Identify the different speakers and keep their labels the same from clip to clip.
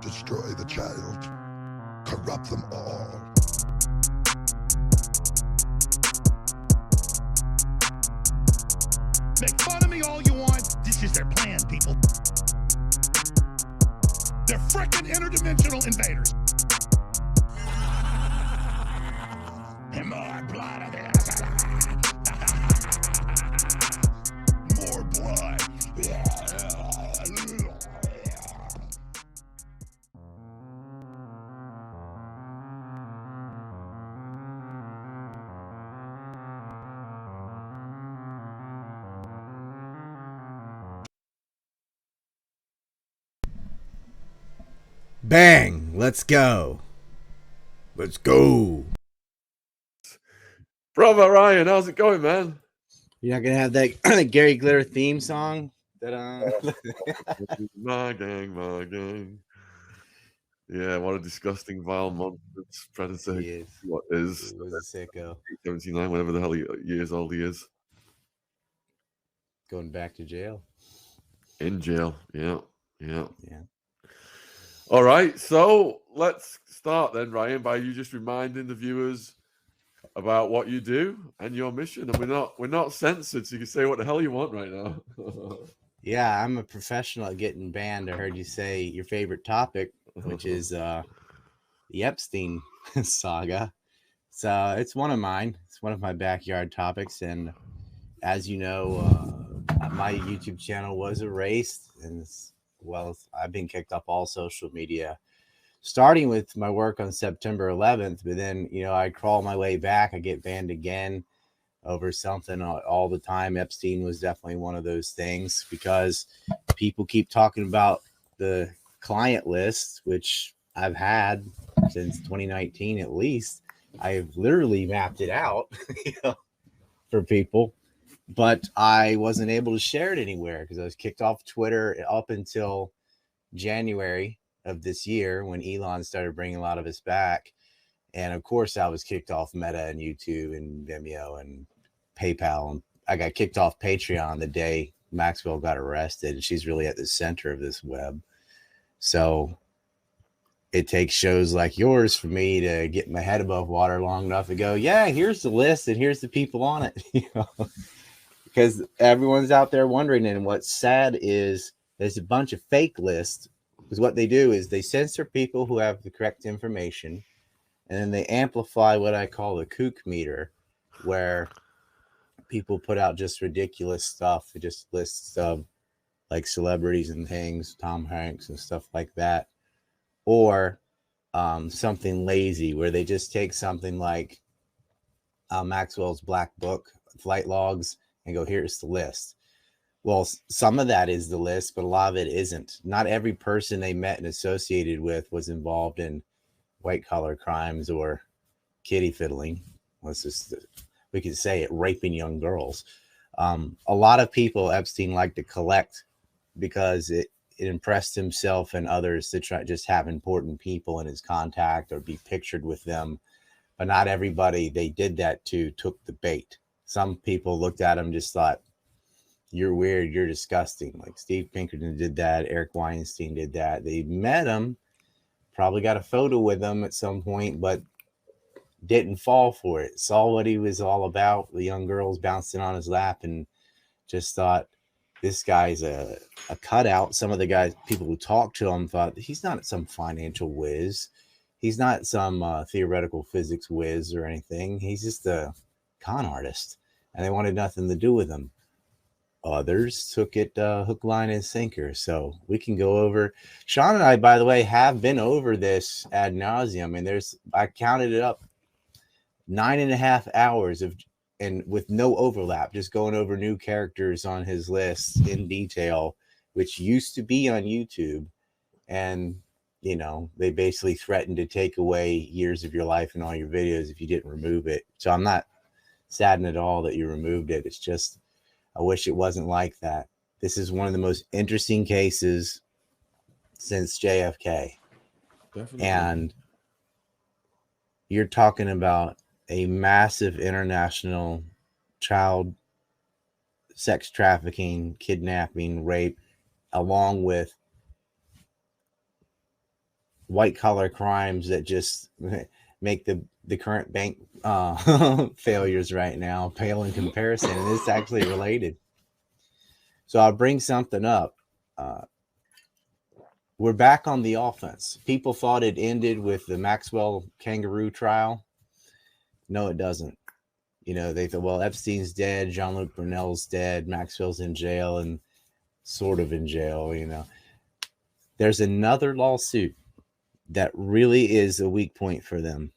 Speaker 1: Destroy the child. Corrupt them all.
Speaker 2: Make fun of me all you want. This is their plan, people. They're frickin' interdimensional invaders. And more blood of this. More blood.
Speaker 3: Bang! Let's go. Let's go.
Speaker 4: Brother Ryan, how's it going, man?
Speaker 3: You're not gonna have that Gary Glitter theme song? That
Speaker 4: My gang. Yeah, what a disgusting, vile monstrous predator.
Speaker 3: He is.
Speaker 4: What is?
Speaker 3: He was a sicko.
Speaker 4: 79, whatever the hell years old he is.
Speaker 3: Going back to jail.
Speaker 4: In jail. Yeah.
Speaker 3: Yeah.
Speaker 4: All right, so let's start then, Ryan, by you just reminding the viewers about what you do and your mission. And we're not censored, so you can say what the hell you want right now.
Speaker 3: Yeah, I'm a professional at getting banned. I heard you say your favorite topic, which is the Epstein saga. So it's one of mine. It's one of my backyard topics. And as you know, my YouTube channel was erased, and I've been kicked off all social media, starting with my work on September 11th. But then, I crawl my way back. I get banned again over something all the time. Epstein was definitely one of those things, because people keep talking about the client list, which I've had since 2019 at least. I've literally mapped it out for people, but I wasn't able to share it anywhere because I was kicked off Twitter up until January of this year, when Elon started bringing a lot of us back. And of course, I was kicked off Meta and YouTube and Vimeo and PayPal. And I got kicked off Patreon the day Maxwell got arrested. And she's really at the center of this web. So it takes shows like yours for me to get my head above water long enough to go, yeah, here's the list and here's the people on it. Because everyone's out there wondering. And what's sad is there's a bunch of fake lists, because what they do is they censor people who have the correct information, and then they amplify what I call the kook meter, where people put out just ridiculous stuff. It just lists of like celebrities and things, Tom Hanks and stuff like that. Or something lazy, where they just take something like Maxwell's Black Book, flight logs, and go, here's the list. Well, some of that is the list, but a lot of it isn't. Not every person they met and associated with was involved in white collar crimes or kitty fiddling. We could say it, raping young girls. A lot of people Epstein liked to collect because it impressed himself and others to try just have important people in his contact or be pictured with them. But not everybody they did that to took the bait. Some people looked at him, just thought, you're weird, you're disgusting. Like Steve Pinkerton did that, Eric Weinstein did that. They met him, probably got a photo with him at some point, but didn't fall for it. Saw what he was all about, the young girls bouncing on his lap, and just thought, this guy's a cutout. Some of the people who talked to him thought, he's not some financial whiz. He's not some theoretical physics whiz or anything. He's just a con artist. And they wanted nothing to do with him. Others took it hook, line, and sinker. So we can go over. Shaun and I, by the way, have been over this ad nauseum. And I counted it up, 9.5 hours and with no overlap, just going over new characters on his list in detail, which used to be on YouTube. And, they basically threatened to take away years of your life and all your videos if you didn't remove it. So I'm not saddened at all that you removed it. It's just, I wish it wasn't like that. This is one of the most interesting cases since JFK.
Speaker 4: Definitely.
Speaker 3: And you're talking about a massive international child sex trafficking, kidnapping, rape, along with white collar crimes that just make the current bank failures right now pale in comparison, and it's actually related. So I'll bring something up. We're back on the offense. People thought it ended with the Maxwell kangaroo trial. No, it doesn't. You know, they thought, well, Epstein's dead, Jean-Luc Brunel's dead, Maxwell's in jail and sort of in jail, you know. There's another lawsuit that really is a weak point for them.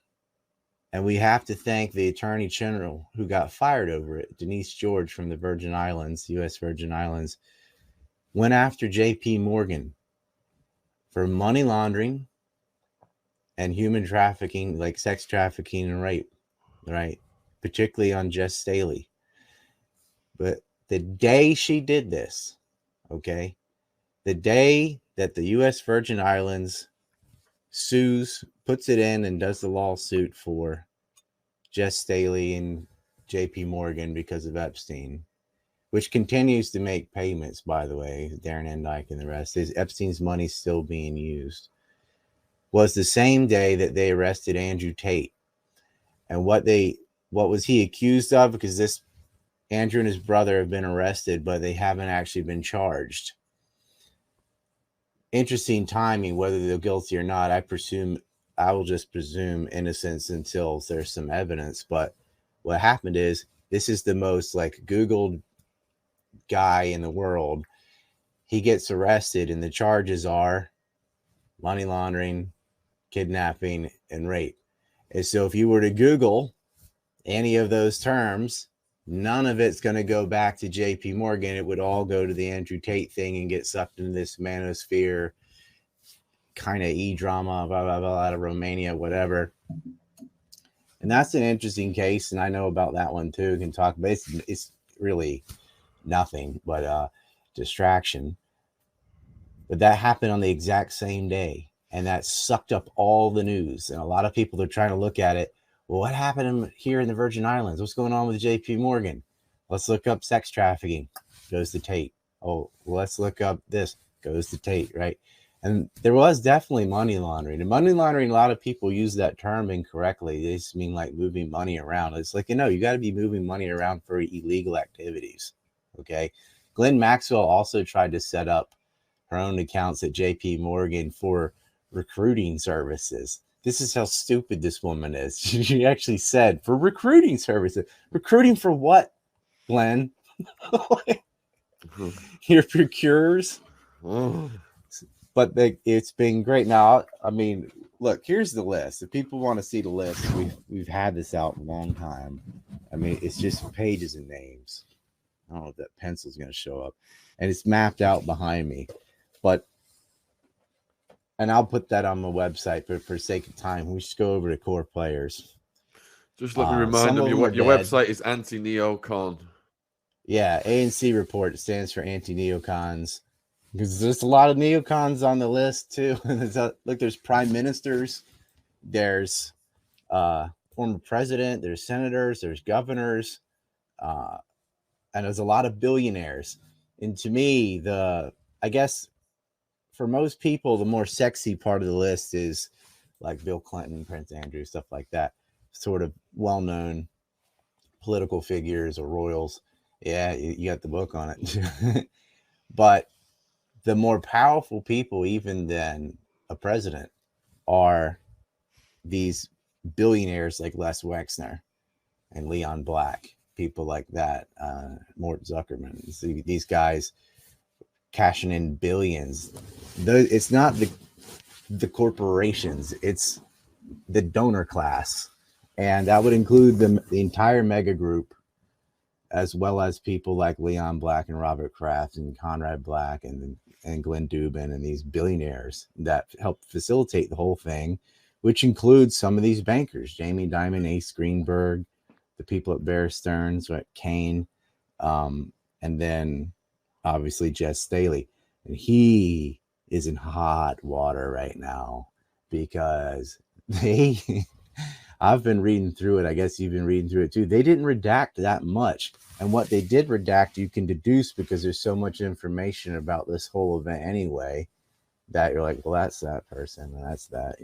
Speaker 3: And we have to thank the Attorney General who got fired over it. Denise George from the Virgin Islands, U.S. Virgin Islands, went after J.P. Morgan for money laundering and human trafficking, like sex trafficking and rape, right? Particularly on Jess Staley. But the day she did this, okay, the day that the U.S. Virgin Islands sues, puts it in and does the lawsuit for Jess Staley and J.P. Morgan because of Epstein, which continues to make payments, by the way, Darren Endyke and the rest, is Epstein's money still being used, was the same day that they arrested Andrew Tate. And what was he accused of? Because this Andrew and his brother have been arrested, but they haven't actually been charged. Interesting timing, whether they're guilty or not. I will just presume innocence until there's some evidence. But what happened is, this is the most like Googled guy in the world. He gets arrested and the charges are money laundering, kidnapping, and rape. And so if you were to Google any of those terms, none of it's going to go back to JP Morgan. It would all go to the Andrew Tate thing and get sucked into this manosphere kind of e-drama, blah, blah, blah, out of Romania, whatever. And that's an interesting case. And I know about that one too. Can talk, but it's really nothing but distraction. But that happened on the exact same day. And that sucked up all the news. And a lot of people are trying to look at it. Well, what happened here in the Virgin Islands? What's going on with JP Morgan? Let's look up sex trafficking. Goes to Tate. Oh, well, let's look up this. Goes to Tate, right? And there was definitely money laundering. And money laundering, a lot of people use that term incorrectly. They just mean like moving money around. It's like, you know, you got to be moving money around for illegal activities. Okay. Ghislaine Maxwell also tried to set up her own accounts at JP Morgan for recruiting services. This is how stupid this woman is. She actually said, for recruiting services. Recruiting for what, Glenn? Your procurers? But it's been great. Now, I mean, look, here's the list. If people want to see the list, we've had this out a long time. I mean, it's just pages and names. I don't know if that pencil's going to show up. And it's mapped out behind me. And I'll put that on my website, but for sake of time, we should go over to core players.
Speaker 4: Just let me remind them, your website is anti-neocon.
Speaker 3: Yeah, ANC report stands for anti-neocons. Because there's a lot of neocons on the list, too. Look, there's prime ministers, there's former president, there's senators, there's governors, and there's a lot of billionaires. And to me, I guess for most people, the more sexy part of the list is like Bill Clinton, Prince Andrew, stuff like that. Sort of well-known political figures or royals. Yeah, you got the book on it. But the more powerful people, even than a president, are these billionaires like Les Wexner and Leon Black, people like that, Mort Zuckerman. These guys cashing in billions. It's not the corporations, it's the donor class. And that would include the entire mega group, as well as people like Leon Black and Robert Kraft and Conrad Black and Glenn Dubin and these billionaires that help facilitate the whole thing, which includes some of these bankers, Jamie Dimon, Ace Greenberg, the people at Bear Stearns, right, Kane, and then obviously Jess Staley. And he is in hot water right now because I've been reading through it. I guess you've been reading through it too. They didn't redact that much. And what they did redact, you can deduce because there's so much information about this whole event anyway. that you're like, well, that's that person, and that's that,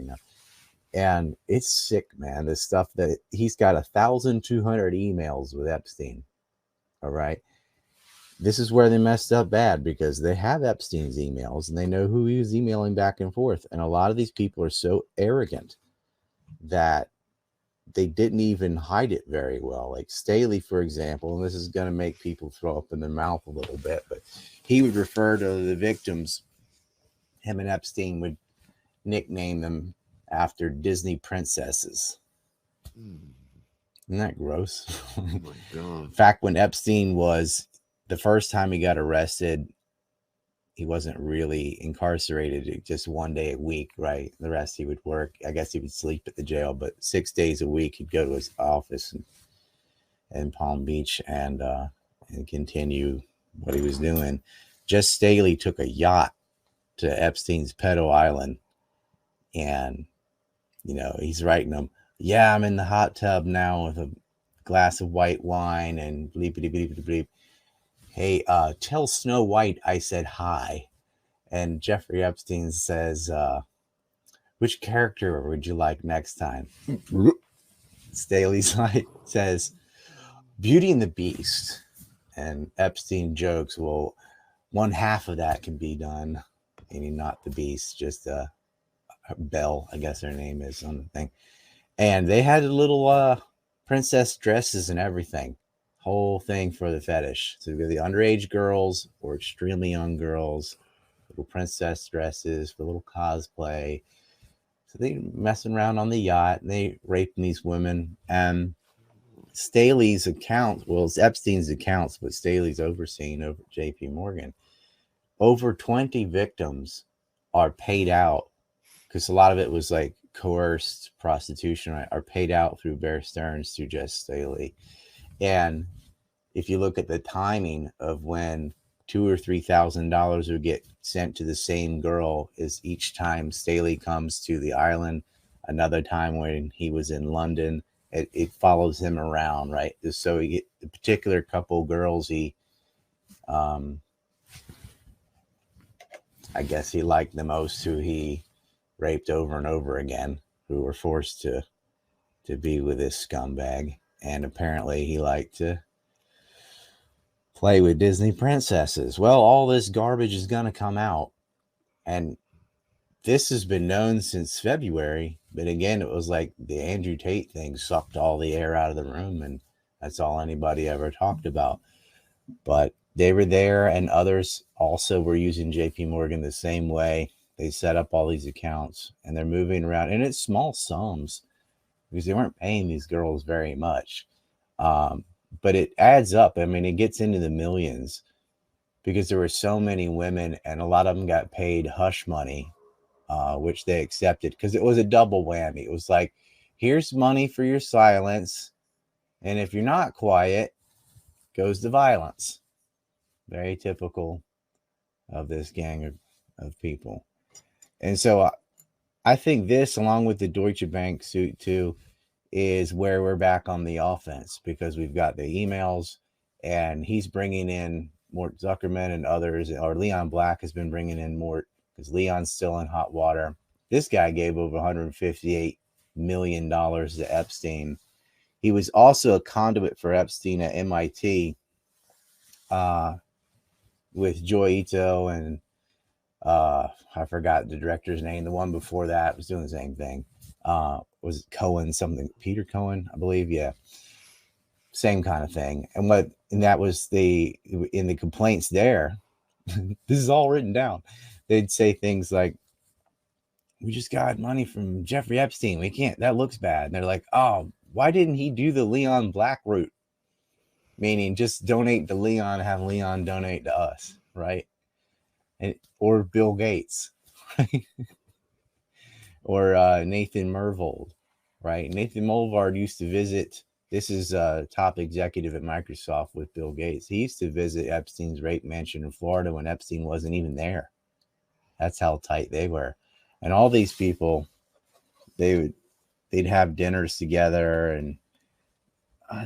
Speaker 3: and it's sick, man. The stuff that he's got 1,200 emails with Epstein. All right. This is where they messed up bad, because they have Epstein's emails and they know who he was emailing back and forth. And a lot of these people are so arrogant that they didn't even hide it very well. Like Staley, for example, and this is going to make people throw up in their mouth a little bit, but he would refer to the victims, him and Epstein would nickname them after Disney princesses. Isn't that gross?
Speaker 4: Oh my God.
Speaker 3: In fact, when Epstein was, the first time he got arrested, he wasn't really incarcerated, just 1 day a week, right? The rest he would work. I guess he would sleep at the jail, but 6 days a week he'd go to his office in Palm Beach and continue what he was doing. Just Staley took a yacht to Epstein's Pedo Island, and he's writing them, yeah, I'm in the hot tub now with a glass of white wine and bleepity bleepity bleep. Hey, tell Snow White I said hi. And Jeffrey Epstein says, which character would you like next time? Staley's like, says, Beauty and the Beast. And Epstein jokes, well, one half of that can be done. Meaning not the Beast, just Belle, I guess her name is on the thing. And they had little princess dresses and everything. Whole thing for the fetish. So the underage girls or extremely young girls, little princess dresses for little cosplay. So they messing around on the yacht and they raping these women. And Staley's account, well, it's Epstein's accounts, but Staley's overseeing over at JP Morgan. Over 20 victims are paid out, because a lot of it was like coerced prostitution, right? Are paid out through Bear Stearns, through Just Staley. And if you look at the timing of when $2,000 or $3,000 would get sent to the same girl, is each time Staley comes to the island, another time when he was in London, it follows him around, right? So he get the particular couple girls he, I guess he liked the most, who he raped over and over again, who were forced to be with this scumbag. And apparently he liked to play with Disney princesses. Well, all this garbage is going to come out. And this has been known since February. But again, it was like the Andrew Tate thing sucked all the air out of the room. And that's all anybody ever talked about. But they were there, and others also were using JP Morgan the same way. They set up all these accounts and they're moving around. And it's small sums, because they weren't paying these girls very much. But it adds up. I mean, it gets into the millions, because there were so many women, and a lot of them got paid hush money, which they accepted, because it was a double whammy. It was like, here's money for your silence, and if you're not quiet, goes the violence. Very typical of this gang of people. And so I think this, along with the Deutsche Bank suit too, is where we're back on the offense, because we've got the emails, and he's bringing in more Zuckerman and others, or Leon Black has been bringing in more, because Leon's still in hot water. This guy gave over $158 million to Epstein. He was also a conduit for Epstein at MIT, with Joy Ito and I forgot the director's name. The one before that was doing the same thing. Was Cohen something? Peter Cohen, I believe. Yeah, same kind of thing. And that was in the complaints there. This is all written down. They'd say things like, "We just got money from Jeffrey Epstein. We can't. That looks bad." And they're like, "Oh, why didn't he do the Leon Black route?" Meaning, just donate to Leon, have Leon donate to us, right? Or Bill Gates, right? Or Nathan Myhrvold, right? Nathan Mulvard used to visit. This is a top executive at Microsoft with Bill Gates. He used to visit Epstein's rape mansion in Florida when Epstein wasn't even there. That's how tight they were. And all these people, they'd have dinners together, and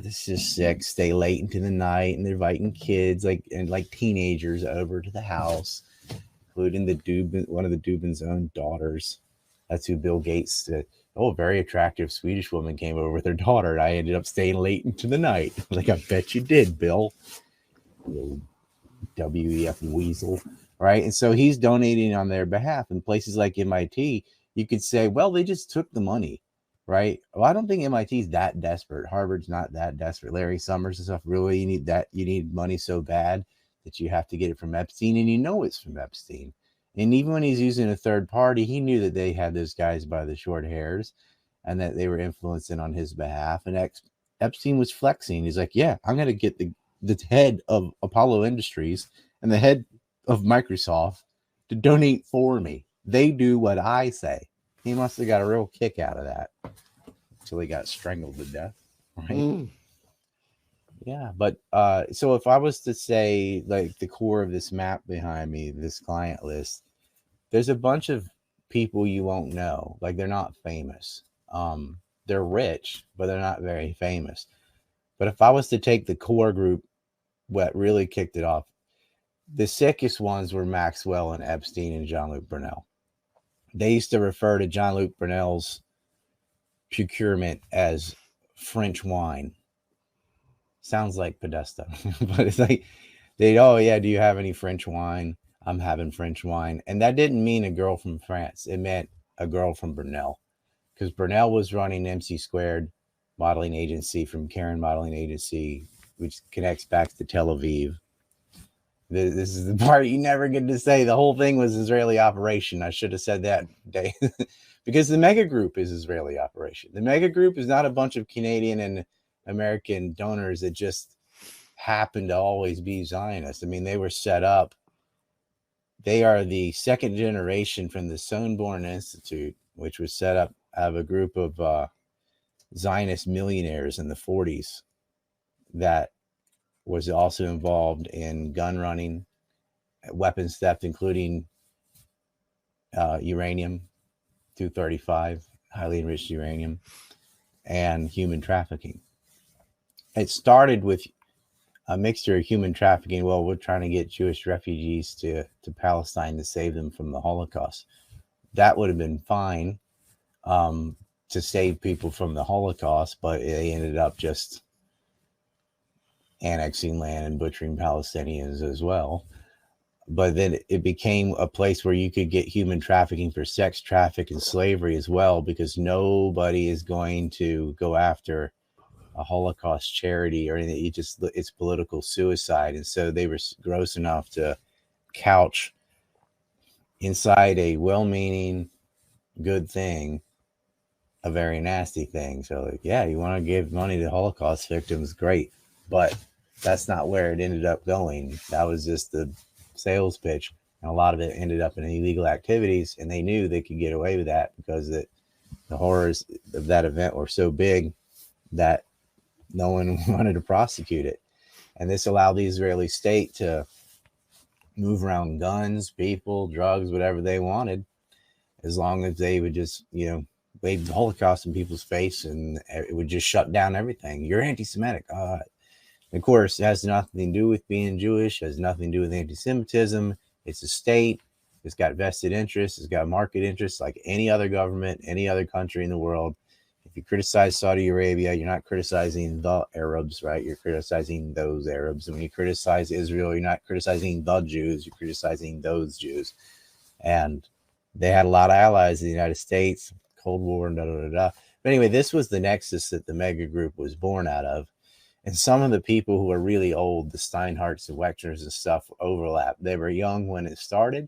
Speaker 3: this is sick. Stay late into the night, and they're inviting kids, like teenagers, over to the house. including one of the Dubin's own daughters. That's who Bill Gates said. Oh, a very attractive Swedish woman came over with her daughter, and I ended up staying late into the night. Like, I bet you did, Bill. You WEF weasel, right? And so he's donating on their behalf. In places like MIT, you could say, well, they just took the money, right? Well, I don't think MIT is that desperate. Harvard's not that desperate. Larry Summers and stuff, really, you need money so bad that you have to get it from Epstein, and you know it's from Epstein. And even when he's using a third party, he knew that they had those guys by the short hairs and that they were influencing on his behalf. And Epstein was flexing. He's like, yeah, I'm going to get the head of Apollo Industries and the head of Microsoft to donate for me. They do what I say. He must have got a real kick out of that until he got strangled to death. Right? Yeah, but so if I was to say, like, the core of this map behind me, this client list, there's a bunch of people you won't know. Like, they're not famous. They're rich, but they're not very famous. But if I was to take the core group, what really kicked it off, the sickest ones were Maxwell and Epstein and Jean-Luc Brunel. They used to refer to Jean-Luc Brunel's procurement as French wine. Sounds like Podesta, but it's like, oh yeah, do you have any French wine? I'm having French wine. And that didn't mean a girl from France. It meant a girl from Brunel, because Brunel was running MC Squared modeling agency from Karen Modeling Agency, which connects back to Tel Aviv. This is the part you never get to say. The whole thing was Israeli operation. I should have said that day. Because the mega group is Israeli operation. The mega group is not a bunch of Canadian and American donors that just happen to always be Zionists. I mean, they were set up. They are the second generation from the Sonborn Institute, which was set up out of a group of Zionist millionaires in the 40s that was also involved in gun running, weapons theft, including uranium-235, highly enriched uranium, and human trafficking. It started with a mixture of human trafficking. Well, we're trying to get Jewish refugees to Palestine to save them from the Holocaust. That would have been fine to save people from the Holocaust, but they ended up just annexing land and butchering Palestinians as well. But then it became a place where you could get human trafficking for sex traffic and slavery as well, because nobody is going to go after a Holocaust charity or anything. It's political suicide. And so they were gross enough to couch inside a well-meaning good thing a very nasty thing. So, like, yeah, you want to give money to Holocaust victims, great, but that's not where it ended up going. That was just the sales pitch, and a lot of it ended up in illegal activities, and they knew they could get away with that because the horrors of that event were so big that no one wanted to prosecute it. And this allowed the Israeli state to move around guns, people, drugs, whatever they wanted, as long as they would just, wave the Holocaust in people's face, and it would just shut down everything. You're anti-Semitic. Of course, it has nothing to do with being Jewish, has nothing to do with anti-Semitism. It's a state. It's got vested interests. It's got market interests like any other government, any other country in the world. If you criticize Saudi Arabia, you're not criticizing the Arabs, right? You're criticizing those Arabs. And when you criticize Israel, you're not criticizing the Jews. You're criticizing those Jews. And they had a lot of allies in the United States, Cold War, and But anyway, this was the nexus that the mega group was born out of. And some of the people who are really old, the Steinhardts and Wexners and stuff, overlap. They were young when it started,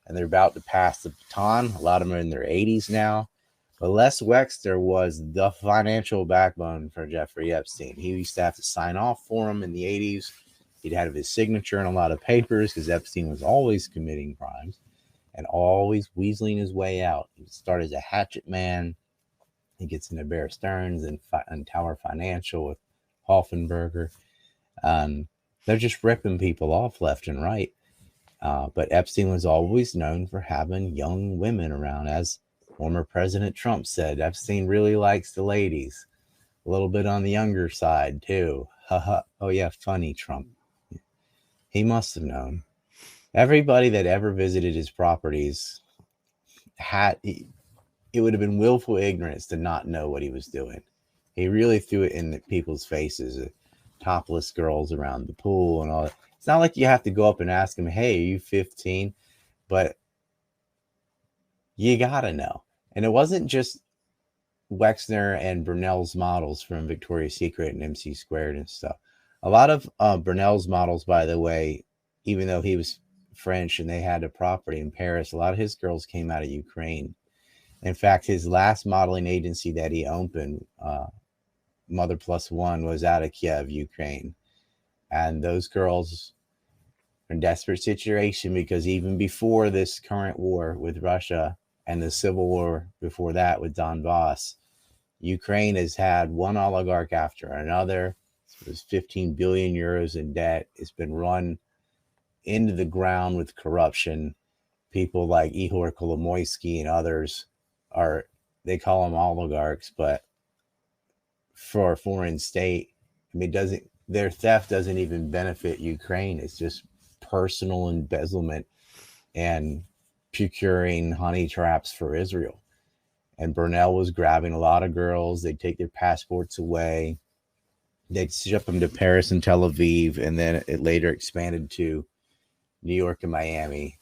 Speaker 3: and they're about to pass the baton. A lot of them are in their 80s now. But Les Wexner was the financial backbone for Jeffrey Epstein. He used to have to sign off for him in the 80s. He'd have his signature in a lot of papers because Epstein was always committing crimes and always weaseling his way out. He started as a hatchet man. He gets into Bear Stearns and Tower Financial with Hoffenberger. They're just ripping people off left and right. But Epstein was always known for having young women around. As former President Trump said, Epstein really likes the ladies. A little bit on the younger side, too. Oh, yeah, funny Trump. He must have known. Everybody that ever visited his properties it would have been willful ignorance to not know what he was doing. He really threw it in people's faces, topless girls around the pool and all that. It's not like you have to go up and ask him, hey, are you 15? But you gotta know. And it wasn't just Wexner and Brunel's models from Victoria's Secret and MC Squared and stuff. A lot of Brunel's models, by the way, even though he was French and they had a property in Paris, a lot of his girls came out of Ukraine. In fact, his last modeling agency that he opened, Mother Plus One, was out of Kiev, Ukraine. And those girls are in desperate situation because even before this current war with Russia and the civil war before that with Donbass, Ukraine has had one oligarch after another. It was 15 billion euros in debt. It's been run into the ground with corruption. People like Ihor Kolomoisky and others they call them oligarchs, but for a foreign state, I mean, their theft doesn't even benefit Ukraine. It's just personal embezzlement and procuring honey traps for Israel. And Brunel was grabbing a lot of girls. They'd take their passports away. They'd ship them to Paris and Tel Aviv, and then it later expanded to New York and Miami,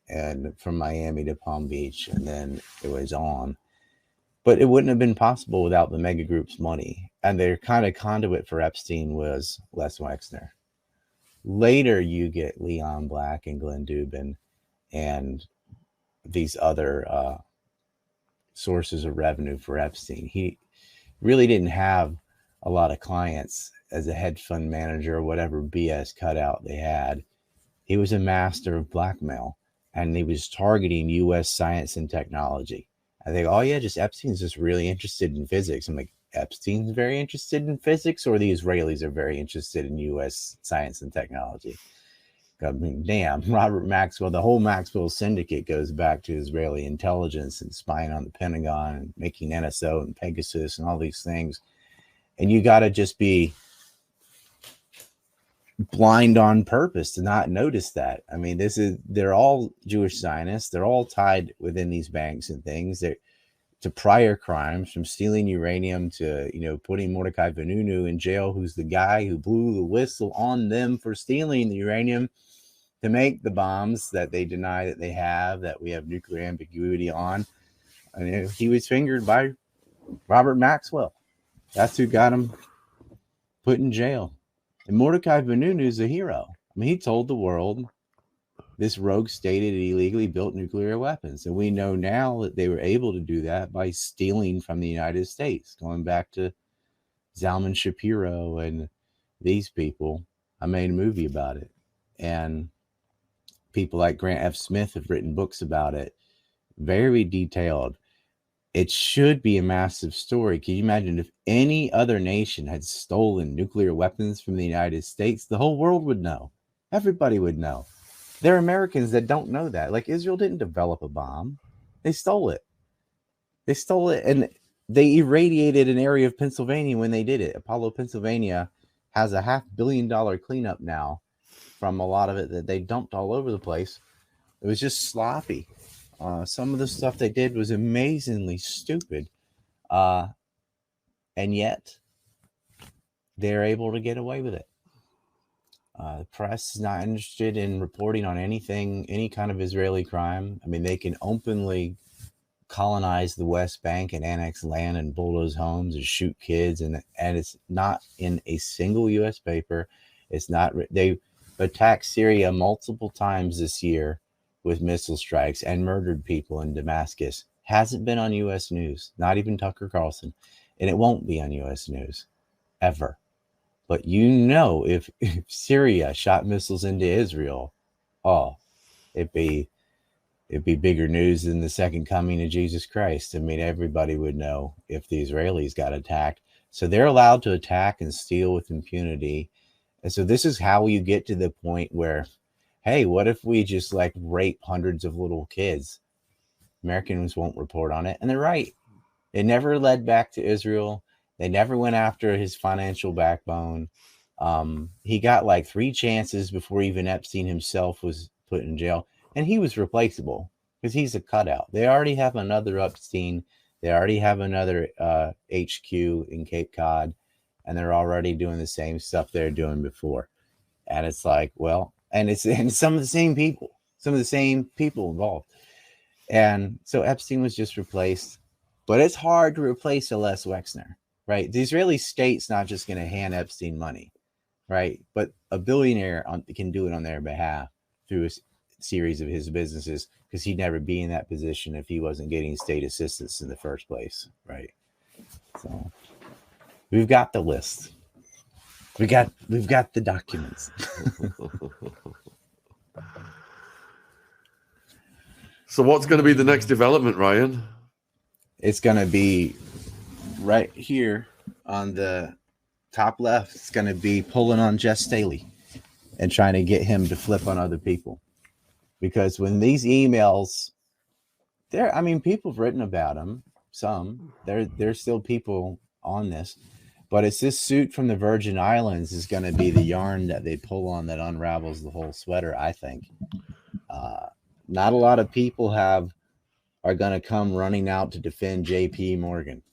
Speaker 3: and from Miami to Palm Beach, and then it was on. But it wouldn't have been possible without the mega group's money. And their kind of conduit for Epstein was Les Wexner. Later, you get Leon Black and Glenn Dubin and these other sources of revenue for Epstein. He really didn't have a lot of clients as a hedge fund manager or whatever BS cutout they had. He was a master of blackmail, and he was targeting U.S. science and technology. I think, oh yeah, just Epstein's just really interested in physics. I'm like, Epstein's very interested in physics, or the Israelis are very interested in U.S. science and technology? I mean, damn, Robert Maxwell, the whole Maxwell syndicate goes back to Israeli intelligence and spying on the Pentagon and making NSO and Pegasus and all these things. And you got to just be blind on purpose to not notice that. I mean, they're all Jewish Zionists. They're all tied within these banks and things. They're to prior crimes, from stealing uranium to, putting Mordecai Vanunu in jail, who's the guy who blew the whistle on them for stealing the uranium to make the bombs that they deny that they have, that we have nuclear ambiguity on. And he was fingered by Robert Maxwell. That's who got him put in jail. And Mordecai Vanunu is a hero. I mean, he told the world this rogue state had illegally built nuclear weapons. And we know now that they were able to do that by stealing from the United States, going back to Zalman Shapiro and these people. I made a movie about it. And people like Grant F. Smith have written books about it, very detailed. It should be a massive story. Can you imagine if any other nation had stolen nuclear weapons from the United States? The whole world would know. Everybody would know. There are Americans that don't know that. Like, Israel didn't develop a bomb. They stole it. They stole it, and they irradiated an area of Pennsylvania when they did it. Apollo, Pennsylvania has a $500 million cleanup now from a lot of it that they dumped all over the place. It was just sloppy. Some of the stuff they did was amazingly stupid. And yet, they're able to get away with it. The press is not interested in reporting on anything, any kind of Israeli crime. I mean, they can openly colonize the West Bank and annex land and bulldoze homes and shoot kids, and it's not in a single U.S. paper. It's not. They attacked Syria multiple times this year with missile strikes and murdered people in Damascus. Hasn't been on U.S. news, not even Tucker Carlson, and it won't be on U.S. news ever. But if Syria shot missiles into Israel, it'd be bigger news than the second coming of Jesus Christ. I mean, everybody would know if the Israelis got attacked. So they're allowed to attack and steal with impunity. And so this is how you get to the point where, hey, what if we just rape hundreds of little kids? Americans won't report on it. And they're right. It never led back to Israel. They never went after his financial backbone. He got 3 chances before even Epstein himself was put in jail, and he was replaceable because he's a cutout. They already have another Epstein. They already have another HQ in Cape Cod, and they're already doing the same stuff they're doing before. And it's like, well, and some of the same people involved. And so Epstein was just replaced. But it's hard to replace a Les Wexner, right? The Israeli state's not just going to hand Epstein money, right? But a billionaire can do it on their behalf through a series of his businesses, because he'd never be in that position if he wasn't getting state assistance in the first place, right? So we've got the list. We've got the documents.
Speaker 4: So what's going to be the next development, Ryan?
Speaker 3: It's going to be right here on the top left. It's going to be pulling on Jess Staley and trying to get him to flip on other people. Because when these emails, people have written about them. Some, there's still people on this. But it's this suit from the Virgin Islands is going to be the yarn that they pull on that unravels the whole sweater, I think. Not a lot of people are going to come running out to defend JP Morgan,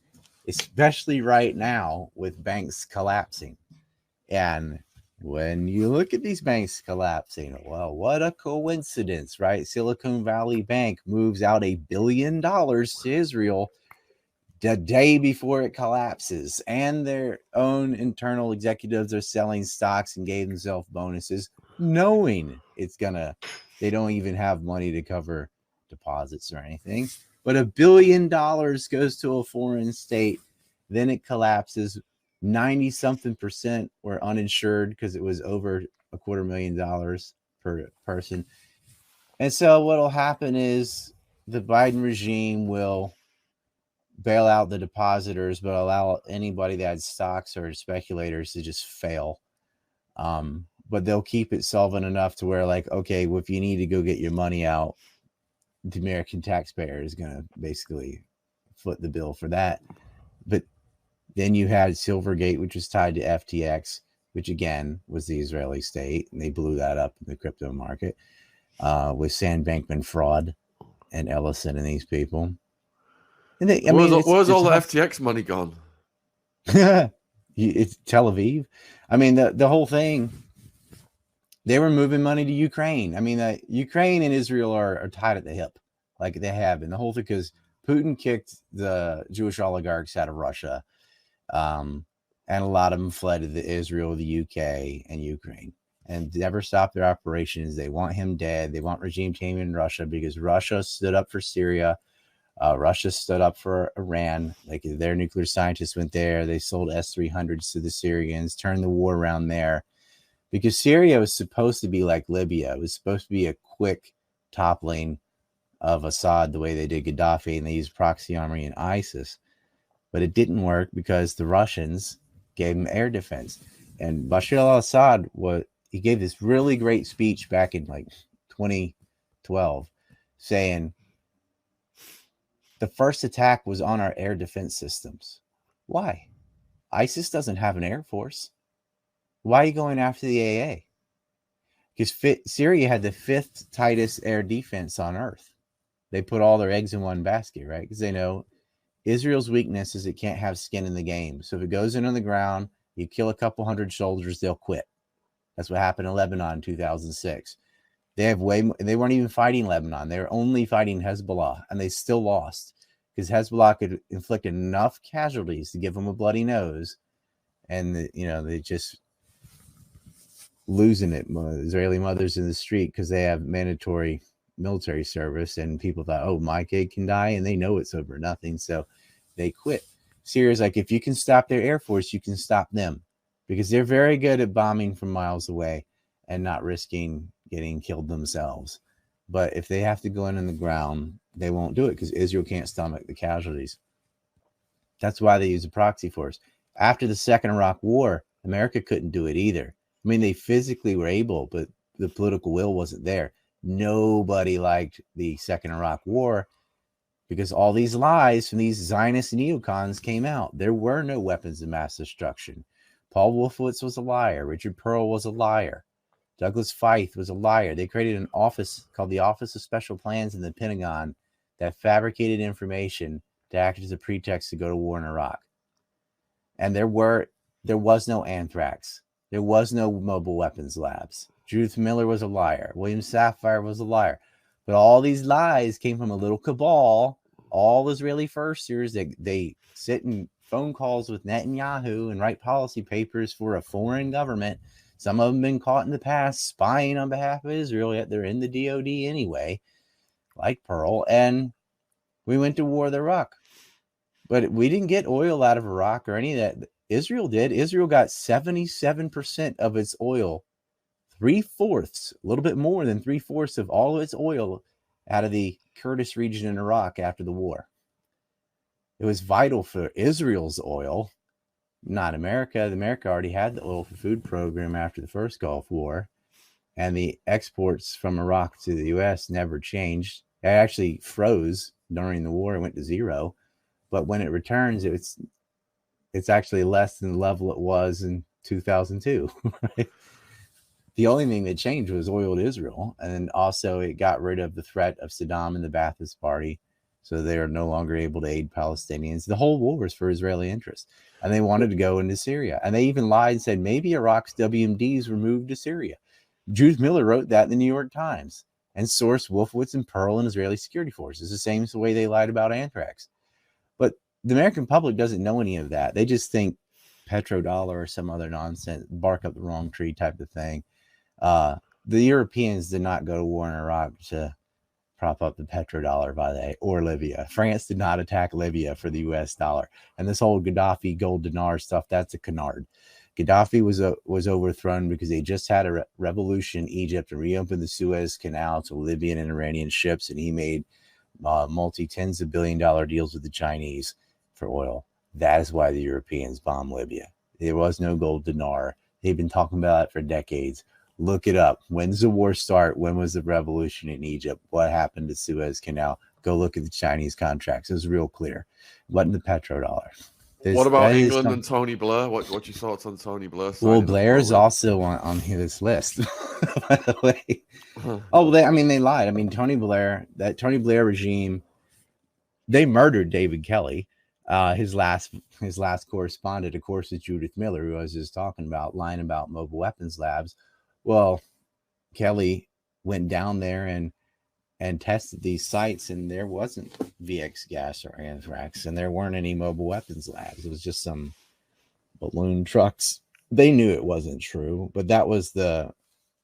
Speaker 3: especially right now with banks collapsing. And when you look at these banks collapsing, well, what a coincidence, right? Silicon Valley Bank moves out $1 billion to Israel the day before it collapses, and their own internal executives are selling stocks and gave themselves bonuses, knowing they don't even have money to cover deposits or anything. But $1 billion goes to a foreign state, then it collapses. 90-something% were uninsured because it was over $250,000 per person. And so what'll happen is the Biden regime will bail out the depositors, but allow anybody that had stocks or speculators to just fail. But they'll keep it solvent enough to where, like, okay, well, if you need to go get your money out, the American taxpayer is going to basically foot the bill for that. But then you had Silvergate, which was tied to FTX, which again was the Israeli state, and they blew that up in the crypto market with Sam Bankman-Fried and Ellison and these people. And
Speaker 4: where's all the FTX money gone?
Speaker 3: It's Tel Aviv. I mean, the whole thing, they were moving money to Ukraine. I mean, Ukraine and Israel are tied at the hip, like they have been. The whole thing, because Putin kicked the Jewish oligarchs out of Russia, and a lot of them fled to Israel, the UK, and Ukraine, and never stopped their operations. They want him dead. They want regime change in Russia because Russia stood up for Syria. Russia stood up for Iran. Like, their nuclear scientists went there. They sold S-300s to the Syrians, turned the war around there. Because Syria was supposed to be like Libya. It was supposed to be a quick toppling of Assad the way they did Gaddafi, and they used proxy army and ISIS. But it didn't work because the Russians gave them air defense. And Bashar al-Assad, he gave this really great speech back in like 2012 saying, the first attack was on our air defense systems. Why? ISIS doesn't have an air force. Why are you going after the AA? Because Syria had the 5th tightest air defense on earth. They put all their eggs in one basket, right? Because they know Israel's weakness is it can't have skin in the game. So if it goes in on the ground, you kill a couple hundred soldiers, they'll quit. That's what happened in Lebanon in 2006. They weren't even fighting Lebanon. They were only fighting Hezbollah, and they still lost because Hezbollah could inflict enough casualties to give them a bloody nose, and they just losing it. Israeli mothers in the street because they have mandatory military service, and people thought, oh, my kid can die, and they know it's over nothing, so they quit. Syria's like, if you can stop their air force, you can stop them, because they're very good at bombing from miles away and not risking getting killed themselves. But if they have to go in on the ground, they won't do it because Israel can't stomach the casualties. That's why they use a proxy force. After the Second Iraq War, America couldn't do it either. I mean, they physically were able, but the political will wasn't there. Nobody liked the Second Iraq War because all these lies from these Zionist neocons came out. There were no weapons of mass destruction. Paul Wolfowitz was a liar. Richard Pearl was a liar. Douglas Feith was a liar. They created an office called the Office of Special Plans in the Pentagon that fabricated information to act as a pretext to go to war in Iraq. And there was no anthrax. There was no mobile weapons labs. Judith Miller was a liar. William Safire was a liar. But all these lies came from a little cabal, all Israeli firsters. They sit in phone calls with Netanyahu and write policy papers for a foreign government. Some of them been caught in the past spying on behalf of Israel, yet they're in the DOD anyway, like Pearl. And we went to war with Iraq. But we didn't get oil out of Iraq or any of that. Israel did. Israel got 77% of its oil, 3/4, a little bit more than 3/4 of all of its oil out of the Kurdish region in Iraq after the war. It was vital for Israel's oil, not America. America already had the oil for food program after the first Gulf War, and the exports from Iraq to the U.S. never changed. It actually froze during the war. It went to zero. But when it returns, it's actually less than the level it was in 2002. Right? The only thing that changed was oil to Israel. And also it got rid of the threat of Saddam and the Ba'athist Party. So they are no longer able to aid Palestinians. The whole war was for Israeli interests. And they wanted to go into Syria. And they even lied and said maybe Iraq's WMDs were moved to Syria. Judith Miller wrote that in the New York Times and sourced Wolfowitz and Pearl and Israeli security forces. The same as the way they lied about anthrax. But the American public doesn't know any of that. They just think petrodollar or some other nonsense, bark up the wrong tree type of thing. The Europeans did not go to war in Iraq to prop up the petrodollar, by the way, or Libya. France did not attack Libya for the U.S. dollar. And this whole Gaddafi gold dinar stuff, that's a canard. Gaddafi was overthrown because they just had a revolution in Egypt and reopened the Suez Canal to Libyan and Iranian ships, and he made multi-tens of billion-dollar deals with the Chinese for oil. That is why the Europeans bombed Libya. There was no gold dinar. They've been talking about it for decades. Look it up. When does the war start? When was the revolution in Egypt? What happened to Suez Canal? Go look at the Chinese contracts. It was real clear. It wasn't the petrodollar.
Speaker 4: What about England and Tony Blair? What's your thoughts on Tony Blair?
Speaker 3: Well, Blair's also on this list, by the way. Oh, they lied. I mean, Tony Blair regime, they murdered David Kelly. His last correspondent, of course, is Judith Miller, who I was just talking about, lying about mobile weapons labs. Well, Kelly went down there and tested these sites, and there wasn't VX gas or anthrax, and there weren't any mobile weapons labs. It was just some balloon trucks. They knew it wasn't true, but that was the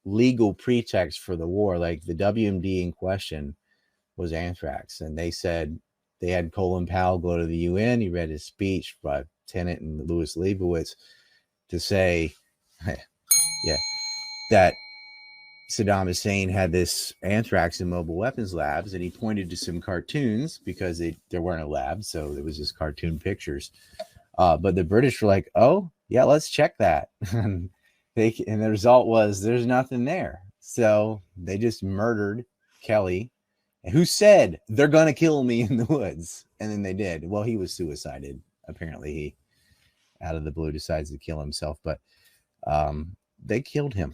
Speaker 3: legal pretext for the war. Like the WMD in question was anthrax, and they said they had Colin Powell go to the UN. He read his speech by Tennant and Louis Leibowitz to say, that Saddam Hussein had this anthrax in mobile weapons labs, and he pointed to some cartoons because there weren't a lab, so it was just cartoon pictures. But the British were like, "Oh, yeah, let's check that," and the result was there's nothing there. So they just murdered Kelly, who said they're gonna kill me in the woods, and then they did. Well, he was suicided. Apparently, he out of the blue decides to kill himself, but they killed him.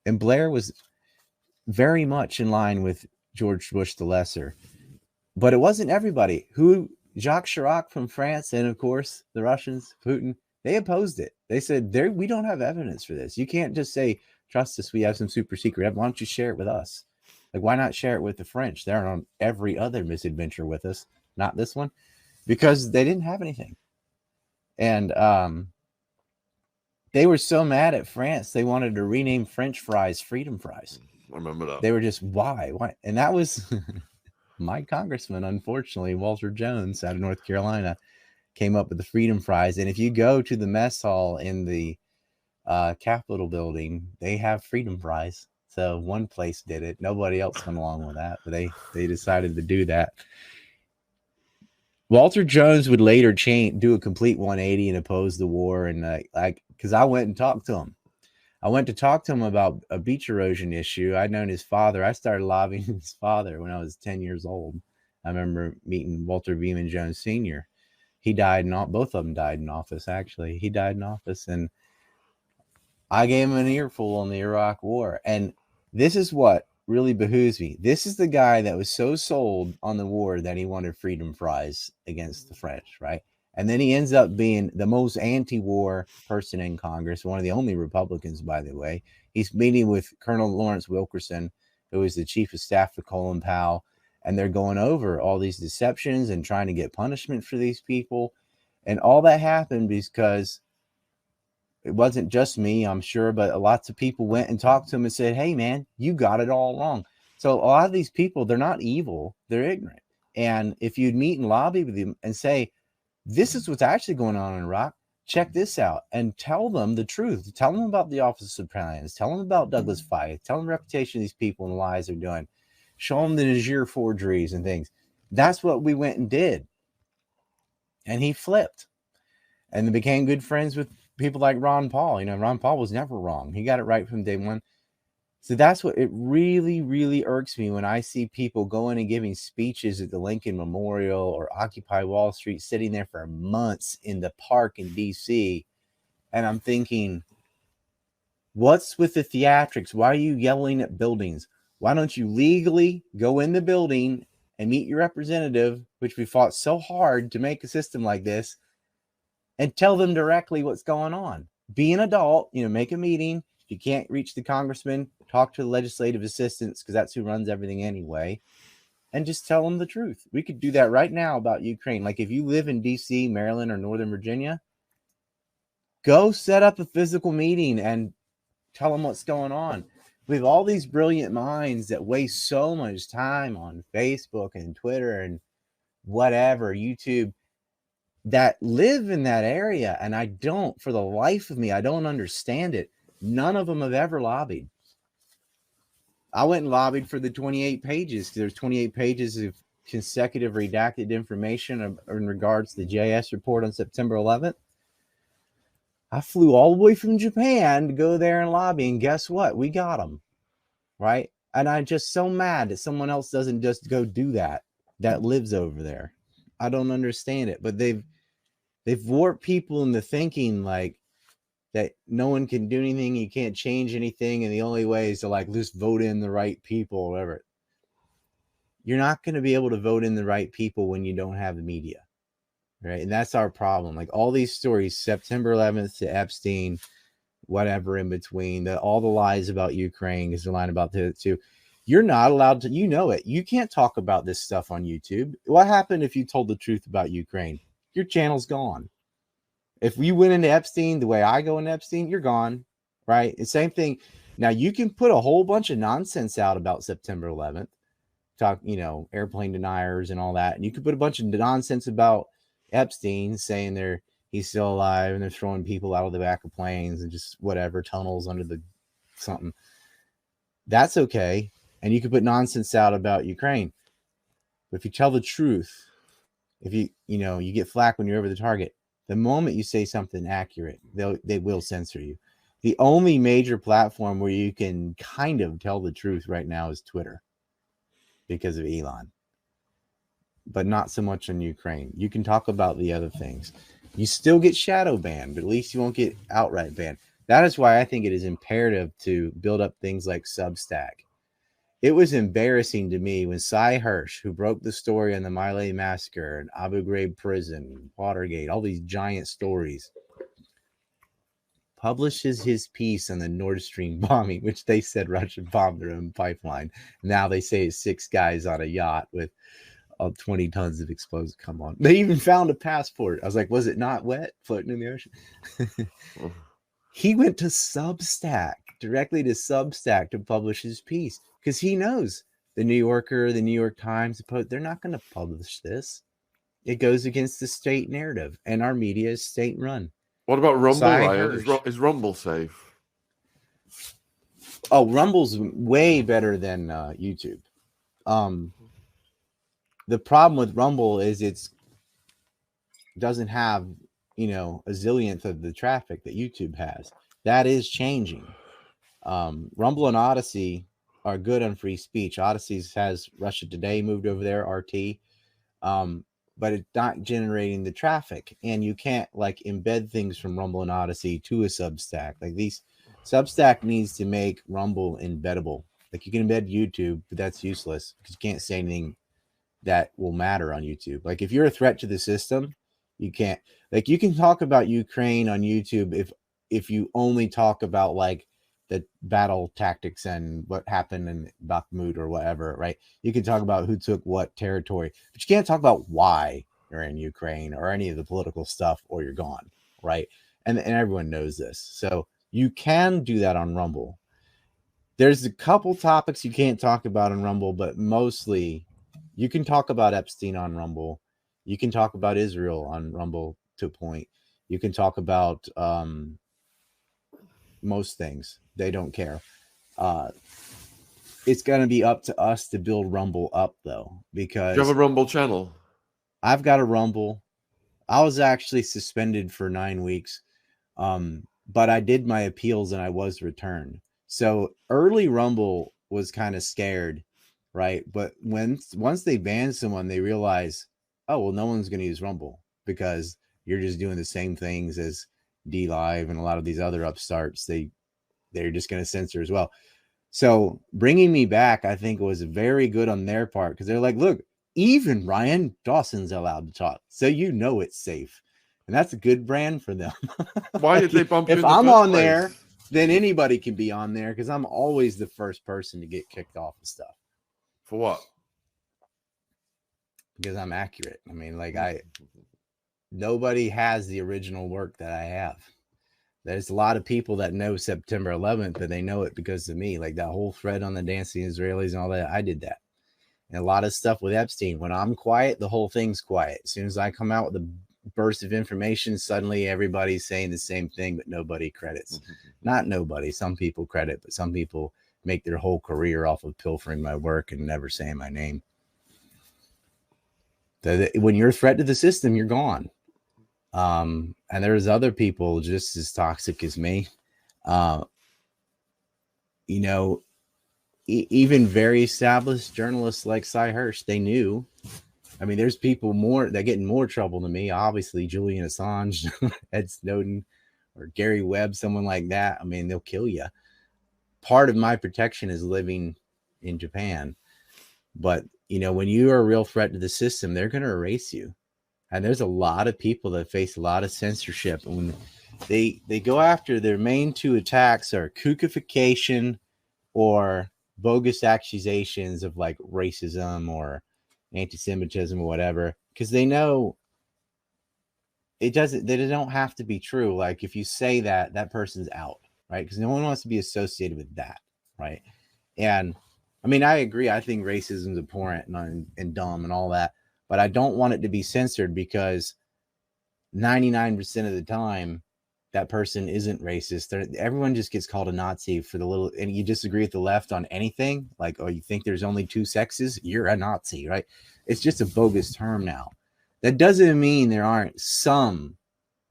Speaker 3: And Blair was very much in line with George Bush the Lesser. But it wasn't everybody. Jacques Chirac from France, and of course, the Russians, Putin, they opposed it. They said, we don't have evidence for this. You can't just say, trust us, we have some super secret. Why don't you share it with us? Like, why not share it with the French? They're on every other misadventure with us, not this one, because they didn't have anything. And they were so mad at France, they wanted to rename French fries Freedom Fries.
Speaker 4: I remember that.
Speaker 3: They were just, why? And that was my congressman, unfortunately, Walter Jones out of North Carolina, came up with the Freedom Fries. And if you go to the mess hall in the Capitol building, they have Freedom Fries. So one place did it. Nobody else went along with that, but they decided to do that. Walter Jones would later do a complete 180 and oppose the war. And because I went and talked to him. I went to talk to him about a beach erosion issue. I'd known his father. I started lobbying his father when I was 10 years old. I remember meeting Walter Beeman Jones Sr. He died both of them died in office, actually. He died in office. And I gave him an earful on the Iraq War. And this is what really behooves me. This is the guy that was so sold on the war that he wanted freedom fries against the French, right? And then he ends up being the most anti-war person in Congress, one of the only Republicans, by the way. He's meeting with Colonel Lawrence Wilkerson, who is the chief of staff for Colin Powell, and they're going over all these deceptions and trying to get punishment for these people. And all that happened because it wasn't just me, I'm sure, but lots of people went and talked to him and said, hey, man, you got it all wrong. So a lot of these people, they're not evil, they're ignorant. And if you'd meet and lobby with them and say, this is what's actually going on in Iraq, check this out, and tell them the truth. Tell them about the Office of Surveillance. Tell them about Douglas Feith. Tell them the reputation of these people and the lies they're doing. Show them the Niger forgeries and things. That's what we went and did. And he flipped. And they became good friends with people like Ron Paul. You know, Ron Paul was never wrong. He got it right from day one. So that's what it really, really irks me when I see people going and giving speeches at the Lincoln Memorial or Occupy Wall Street, sitting there for months in the park in D.C. And I'm thinking, what's with the theatrics? Why are you yelling at buildings? Why don't you legally go in the building and meet your representative, which we fought so hard to make a system like this, and tell them directly what's going on? Be an adult, you know, make a meeting. If you can't reach the congressman, talk to the legislative assistants, because that's who runs everything anyway, and just tell them the truth. We could do that right now about Ukraine. Like if you live in DC, Maryland, or Northern Virginia, go set up a physical meeting and tell them what's going on. We have all these brilliant minds that waste so much time on Facebook and Twitter and whatever, YouTube, that live in that area. And I don't, for the life of me, I don't understand it. None of them have ever lobbied. I went and lobbied for the 28 pages. There's 28 pages of consecutive redacted information in regards to the JS report on September 11th. I flew all the way from Japan to go there and lobby, and guess what? We got them, right? And I'm just so mad that someone else doesn't just go do that lives over there. I don't understand it, but they've warped people into thinking like that no one can do anything, you can't change anything, and the only way is to like just vote in the right people or whatever. You're not going to be able to vote in the right people when you don't have the media, right? And that's our problem. Like all these stories, September 11th to Epstein, whatever in between, all the lies about Ukraine, because they're lying about that too. You're not allowed to, you know it. You can't talk about this stuff on YouTube. What happened if you told the truth about Ukraine? Your channel's gone. If you went into Epstein the way I go into Epstein, you're gone, right? The same thing. Now, you can put a whole bunch of nonsense out about September 11th, talk, you know, airplane deniers and all that. And you could put a bunch of nonsense about Epstein, saying he's still alive and they're throwing people out of the back of planes and just whatever, tunnels under the something. That's okay. And you could put nonsense out about Ukraine. But if you tell the truth, if you get flack when you're over the target, the moment you say something accurate, they will censor you. The only major platform where you can kind of tell the truth right now is Twitter because of Elon, but not so much on Ukraine. You can talk about the other things. You still get shadow banned, but at least you won't get outright banned. That is why I think it is imperative to build up things like Substack. It was embarrassing to me when Cy Hirsch, who broke the story on the My Lai massacre and Abu Ghraib prison, Watergate, all these giant stories, publishes his piece on the Nord Stream bombing, which they said Russia bombed their own pipeline. Now they say it's 6 guys on a yacht with 20 tons of explosives. Come on. They even found a passport. I was like, was it not wet floating in the ocean? He went to Substack, directly to Substack to publish his piece because he knows the New Yorker, the New York Times, they're not going to publish this. It goes against the state narrative, and our media is state run. What about Rumble, Ryan? Is Rumble safe? Oh, Rumble's way better than YouTube. The problem with Rumble is it doesn't have, a zillionth of the traffic that YouTube has. That is changing. Rumble and Odysee are good on free speech. Odysee has Russia Today moved over there, RT. But it's not generating the traffic, and you can't like embed things from Rumble and Odysee to a Substack. Like these Substack needs to make Rumble embeddable. Like you can embed YouTube, but that's useless because you can't say anything that will matter on YouTube. Like if you're a threat to the system, you can't. Like you can talk about Ukraine on YouTube if you only talk about like the battle tactics and what happened in Bakhmut or whatever, right? You can talk about who took what territory, but you can't talk about why you're in Ukraine or any of the political stuff or you're gone, right? And everyone knows this. So you can do that on Rumble. There's a couple topics you can't talk about on Rumble, but mostly you can talk about Epstein on Rumble. You can talk about Israel on Rumble to a point. You can talk about most things. They don't care. It's going to be up to us to build Rumble up, though, because
Speaker 4: Do you have a Rumble channel?
Speaker 3: I've got a Rumble. I was actually suspended for 9 weeks, but I did my appeals and I was returned. So early Rumble was kind of scared, right? But once they ban someone, they realize, oh, well, no one's going to use Rumble because you're just doing the same things as D Live and a lot of these other upstarts. They're just going to censor as well. So bringing me back, I think was very good on their part because they're like, look, even Ry4n Daws0n's allowed to talk, so you know it's safe, and that's a good brand for them.
Speaker 4: Why did they bump you?
Speaker 3: If I'm on there, then anybody can be on there because I'm always the first person to get kicked off of stuff.
Speaker 4: For what?
Speaker 3: Because I'm accurate. I mean, like nobody has the original work that I have. There's a lot of people that know September 11th, but they know it because of me. Like that whole thread on the dancing Israelis and all that, I did that. And a lot of stuff with Epstein. When I'm quiet, the whole thing's quiet. As soon as I come out with a burst of information, suddenly everybody's saying the same thing, but nobody credits. Not nobody. Some people credit, but some people make their whole career off of pilfering my work and never saying my name. When you're a threat to the system, you're gone. And there's other people just as toxic as me. You know, even very established journalists like Cy Hirsch, they knew. I mean, there's people more that get in more trouble than me. Obviously, Julian Assange, Ed Snowden, or Gary Webb, someone like that. I mean, they'll kill you. Part of my protection is living in Japan. But, you know, when you are a real threat to the system, they're going to erase you. And there's a lot of people that face a lot of censorship. And when they go after, their main two attacks are kookification or bogus accusations of like racism or anti-Semitism or whatever, because they know they don't have to be true. Like if you say that person's out, right? Because no one wants to be associated with that, right? And I mean, I agree. I think racism is abhorrent and dumb and all that, but I don't want it to be censored because 99% of the time that person isn't racist. Everyone just gets called a Nazi for the little, and you disagree with the left on anything, like, oh, you think there's only two sexes, you're a Nazi, right? It's just a bogus term now. That doesn't mean there aren't some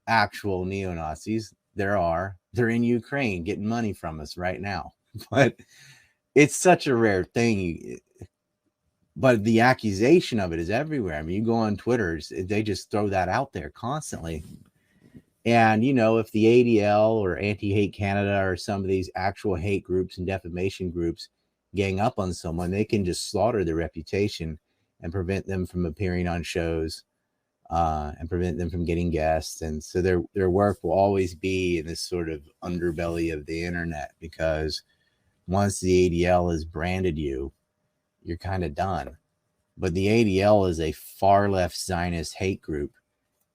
Speaker 3: actual neo-Nazis. There are. They're in Ukraine getting money from us right now. But it's such a rare thing. But the accusation of it is everywhere. I mean, you go on Twitter, they just throw that out there constantly. And, you know, if the ADL or Anti-Hate Canada or some of these actual hate groups and defamation groups gang up on someone, they can just slaughter their reputation and prevent them from appearing on shows and prevent them from getting guests. And so their work will always be in this sort of underbelly of the internet, because once the ADL has branded you, you're kind of done. But the ADL is a far left Zionist hate group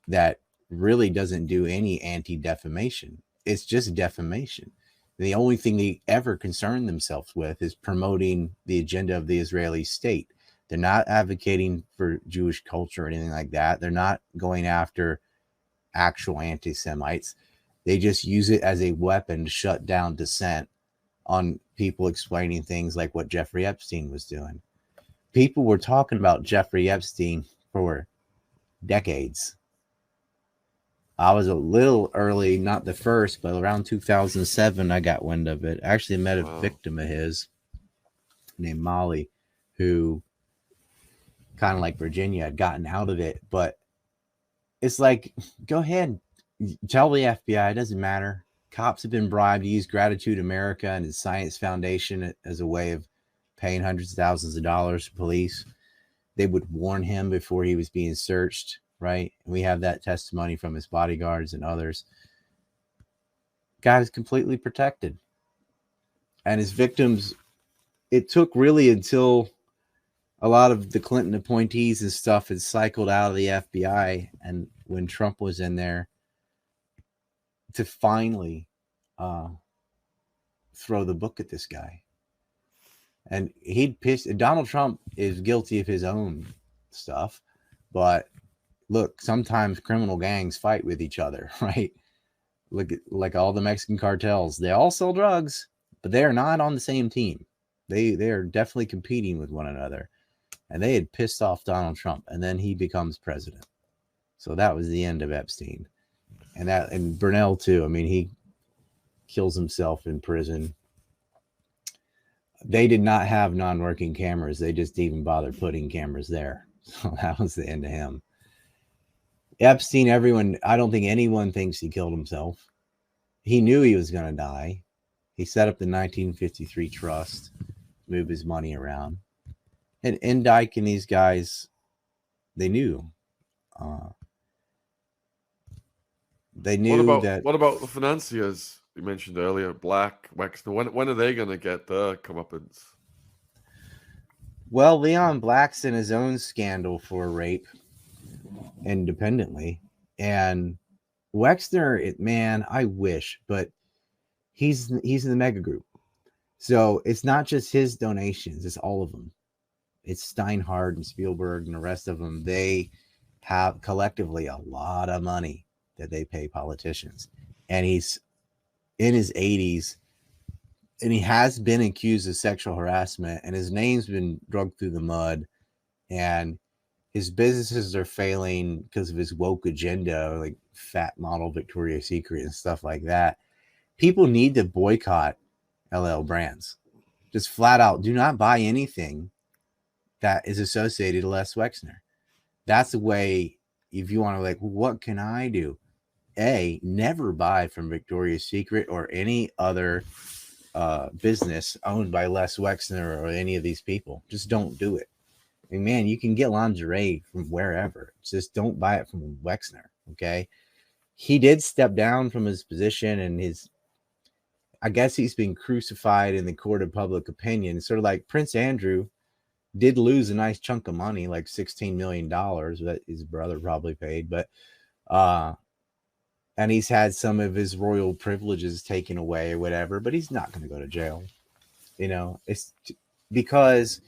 Speaker 3: that really doesn't do any anti-defamation. It's just defamation. The only thing they ever concern themselves with is promoting the agenda of the Israeli state. They're not advocating for Jewish culture or anything like that. They're not going after actual anti-Semites. They just use it as a weapon to shut down dissent on people explaining things like what Jeffrey Epstein was doing. People were talking about Jeffrey Epstein for decades. I was a little early, not the first, but around 2007, I got wind of it. I actually met a victim of his named Molly, who kind of like Virginia had gotten out of it. But it's like, go ahead, tell the FBI, it doesn't matter. Cops have been bribed to use Gratitude America and its Science Foundation as a way of paying hundreds of thousands of dollars to police. They would warn him before he was being searched, right? And we have that testimony from his bodyguards and others. Guy is completely protected. And his victims, it took really until a lot of the Clinton appointees and stuff had cycled out of the FBI, and when Trump was in there, to finally throw the book at this guy. And Donald Trump is guilty of his own stuff, but look, sometimes criminal gangs fight with each other, right? Look at like all the Mexican cartels. They all sell drugs, but they are not on the same team. They are definitely competing with one another. And they had pissed off Donald Trump, and then he becomes president. So that was the end of Epstein. And Burnell too. I mean, he kills himself in prison. They did not have non-working cameras. They just even bothered putting cameras there. So that was the end of him. Epstein, I don't think anyone thinks he killed himself. He knew he was going to die. He set up the 1953 trust, move his money around. And Dyke and these guys, they knew. They knew that.
Speaker 4: What about the financiers you mentioned earlier, Black, Wexner? When are they going to get their comeuppance?
Speaker 3: Well, Leon Black's in his own scandal for rape independently. And Wexner, man, I wish, but he's in the mega group. So it's not just his donations, it's all of them. It's Steinhardt and Spielberg and the rest of them. They have collectively a lot of money that they pay politicians. And he's in his 80s, and he has been accused of sexual harassment, and his name's been dragged through the mud, and his businesses are failing because of his woke agenda, like fat model Victoria's Secret and stuff like that. People need to boycott LL Brands. Just flat out, do not buy anything that is associated with Les Wexner. That's the way, if you want to, like, what can I do? Never buy from Victoria's Secret or any other business owned by Les Wexner or any of these people. Just don't do it. I mean, man, you can get lingerie from wherever. Just don't buy it from Wexner, okay? He did step down from his position, and I guess he's been crucified in the court of public opinion. Sort of like Prince Andrew did lose a nice chunk of money, like $16 million that his brother probably paid, but and he's had some of his royal privileges taken away or whatever, but he's not going to go to jail. You know, it's because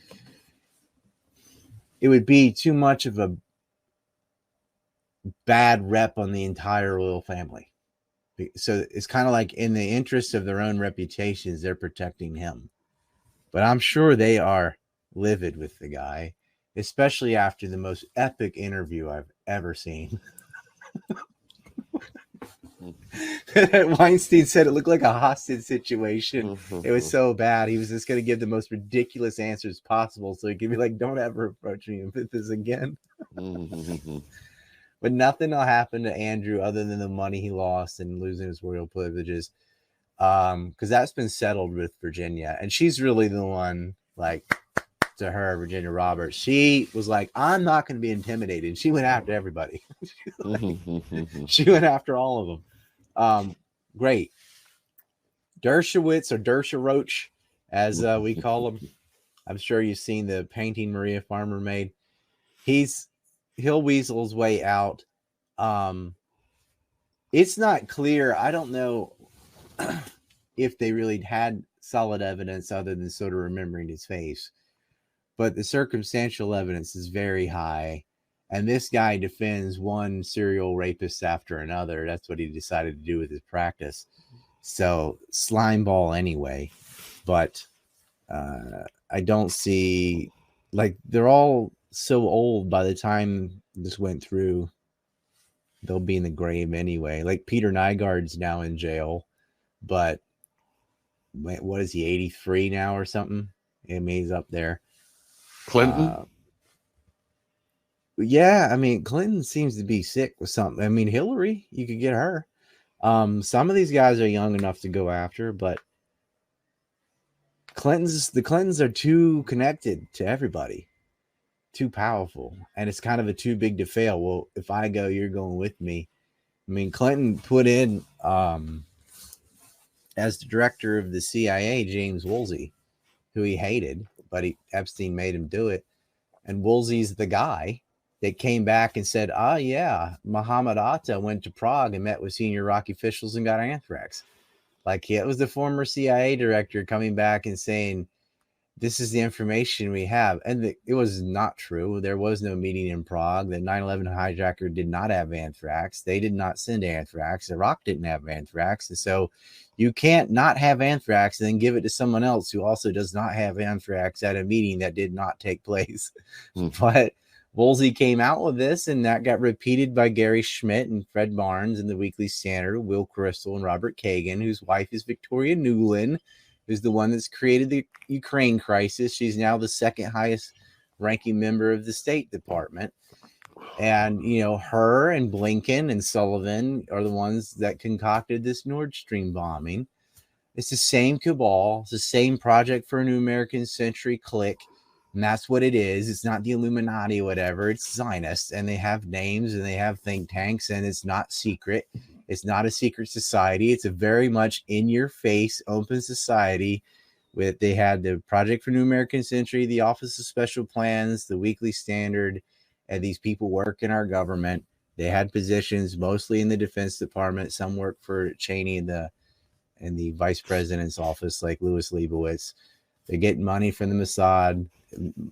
Speaker 3: it would be too much of a bad rep on the entire royal family. So it's kind of like, in the interest of their own reputations, they're protecting him. But I'm sure they are livid with the guy, especially after the most epic interview I've ever seen. Weinstein said it looked like a hostage situation. It was so bad. He was just going to give the most ridiculous answers possible, so he could be like, don't ever approach me with this again. But nothing will happen to Andrew other than the money he lost and losing his royal privileges, because that's been settled with Virginia, and she's really the one, like, to her, Virginia Roberts, she was like, I'm not going to be intimidated. She went after everybody. She went after all of them. Great. Dershowitz, or Dershowitz, as we call him. I'm sure you've seen the painting Maria Farmer made. He'll weasel his way out. It's not clear. I don't know if they really had solid evidence other than sort of remembering his face. But the circumstantial evidence is very high. And this guy defends one serial rapist after another. That's what he decided to do with his practice. So, slime ball anyway. But I don't see, like, they're all so old by the time this went through. They'll be in the grave anyway. Like, Peter Nygaard's now in jail. But what is he, 83 now or something? I mean, he's up there.
Speaker 4: Clinton?
Speaker 3: Yeah, I mean, Clinton seems to be sick with something. I mean, Hillary, you could get her. Some of these guys are young enough to go after, but the Clintons are too connected to everybody, too powerful, and it's kind of a too big to fail. Well, if I go, you're going with me. I mean, Clinton put in as the director of the CIA, James Woolsey, who he hated, but Epstein made him do it. And Woolsey's the guy that came back and said, yeah, Muhammad Atta went to Prague and met with senior Iraqi officials and got anthrax. Like, it was the former CIA director coming back and saying, this is the information we have. And it was not true. There was no meeting in Prague. The 9/11 hijacker did not have anthrax. They did not send anthrax. Iraq didn't have anthrax. And so you can't not have anthrax and then give it to someone else who also does not have anthrax at a meeting that did not take place. But Woolsey came out with this, and that got repeated by Gary Schmidt and Fred Barnes in the Weekly Standard, Will Crystal and Robert Kagan, whose wife is Victoria Nuland, who's the one that's created the Ukraine crisis. She's now the second highest ranking member of the State Department. And, her and Blinken and Sullivan are the ones that concocted this Nord Stream bombing. It's the same cabal. It's the same Project for a New American Century clique. And that's what it is. It's not the Illuminati or whatever. It's Zionists. And they have names and they have think tanks. And it's not secret. It's not a secret society. It's a very much in-your-face, open society. They had the Project for New American Century, the Office of Special Plans, the Weekly Standard, and these people work in our government. They had positions mostly in the Defense Department. Some work for Cheney in the Vice President's office, like Louis Leibowitz. They get money from the Mossad,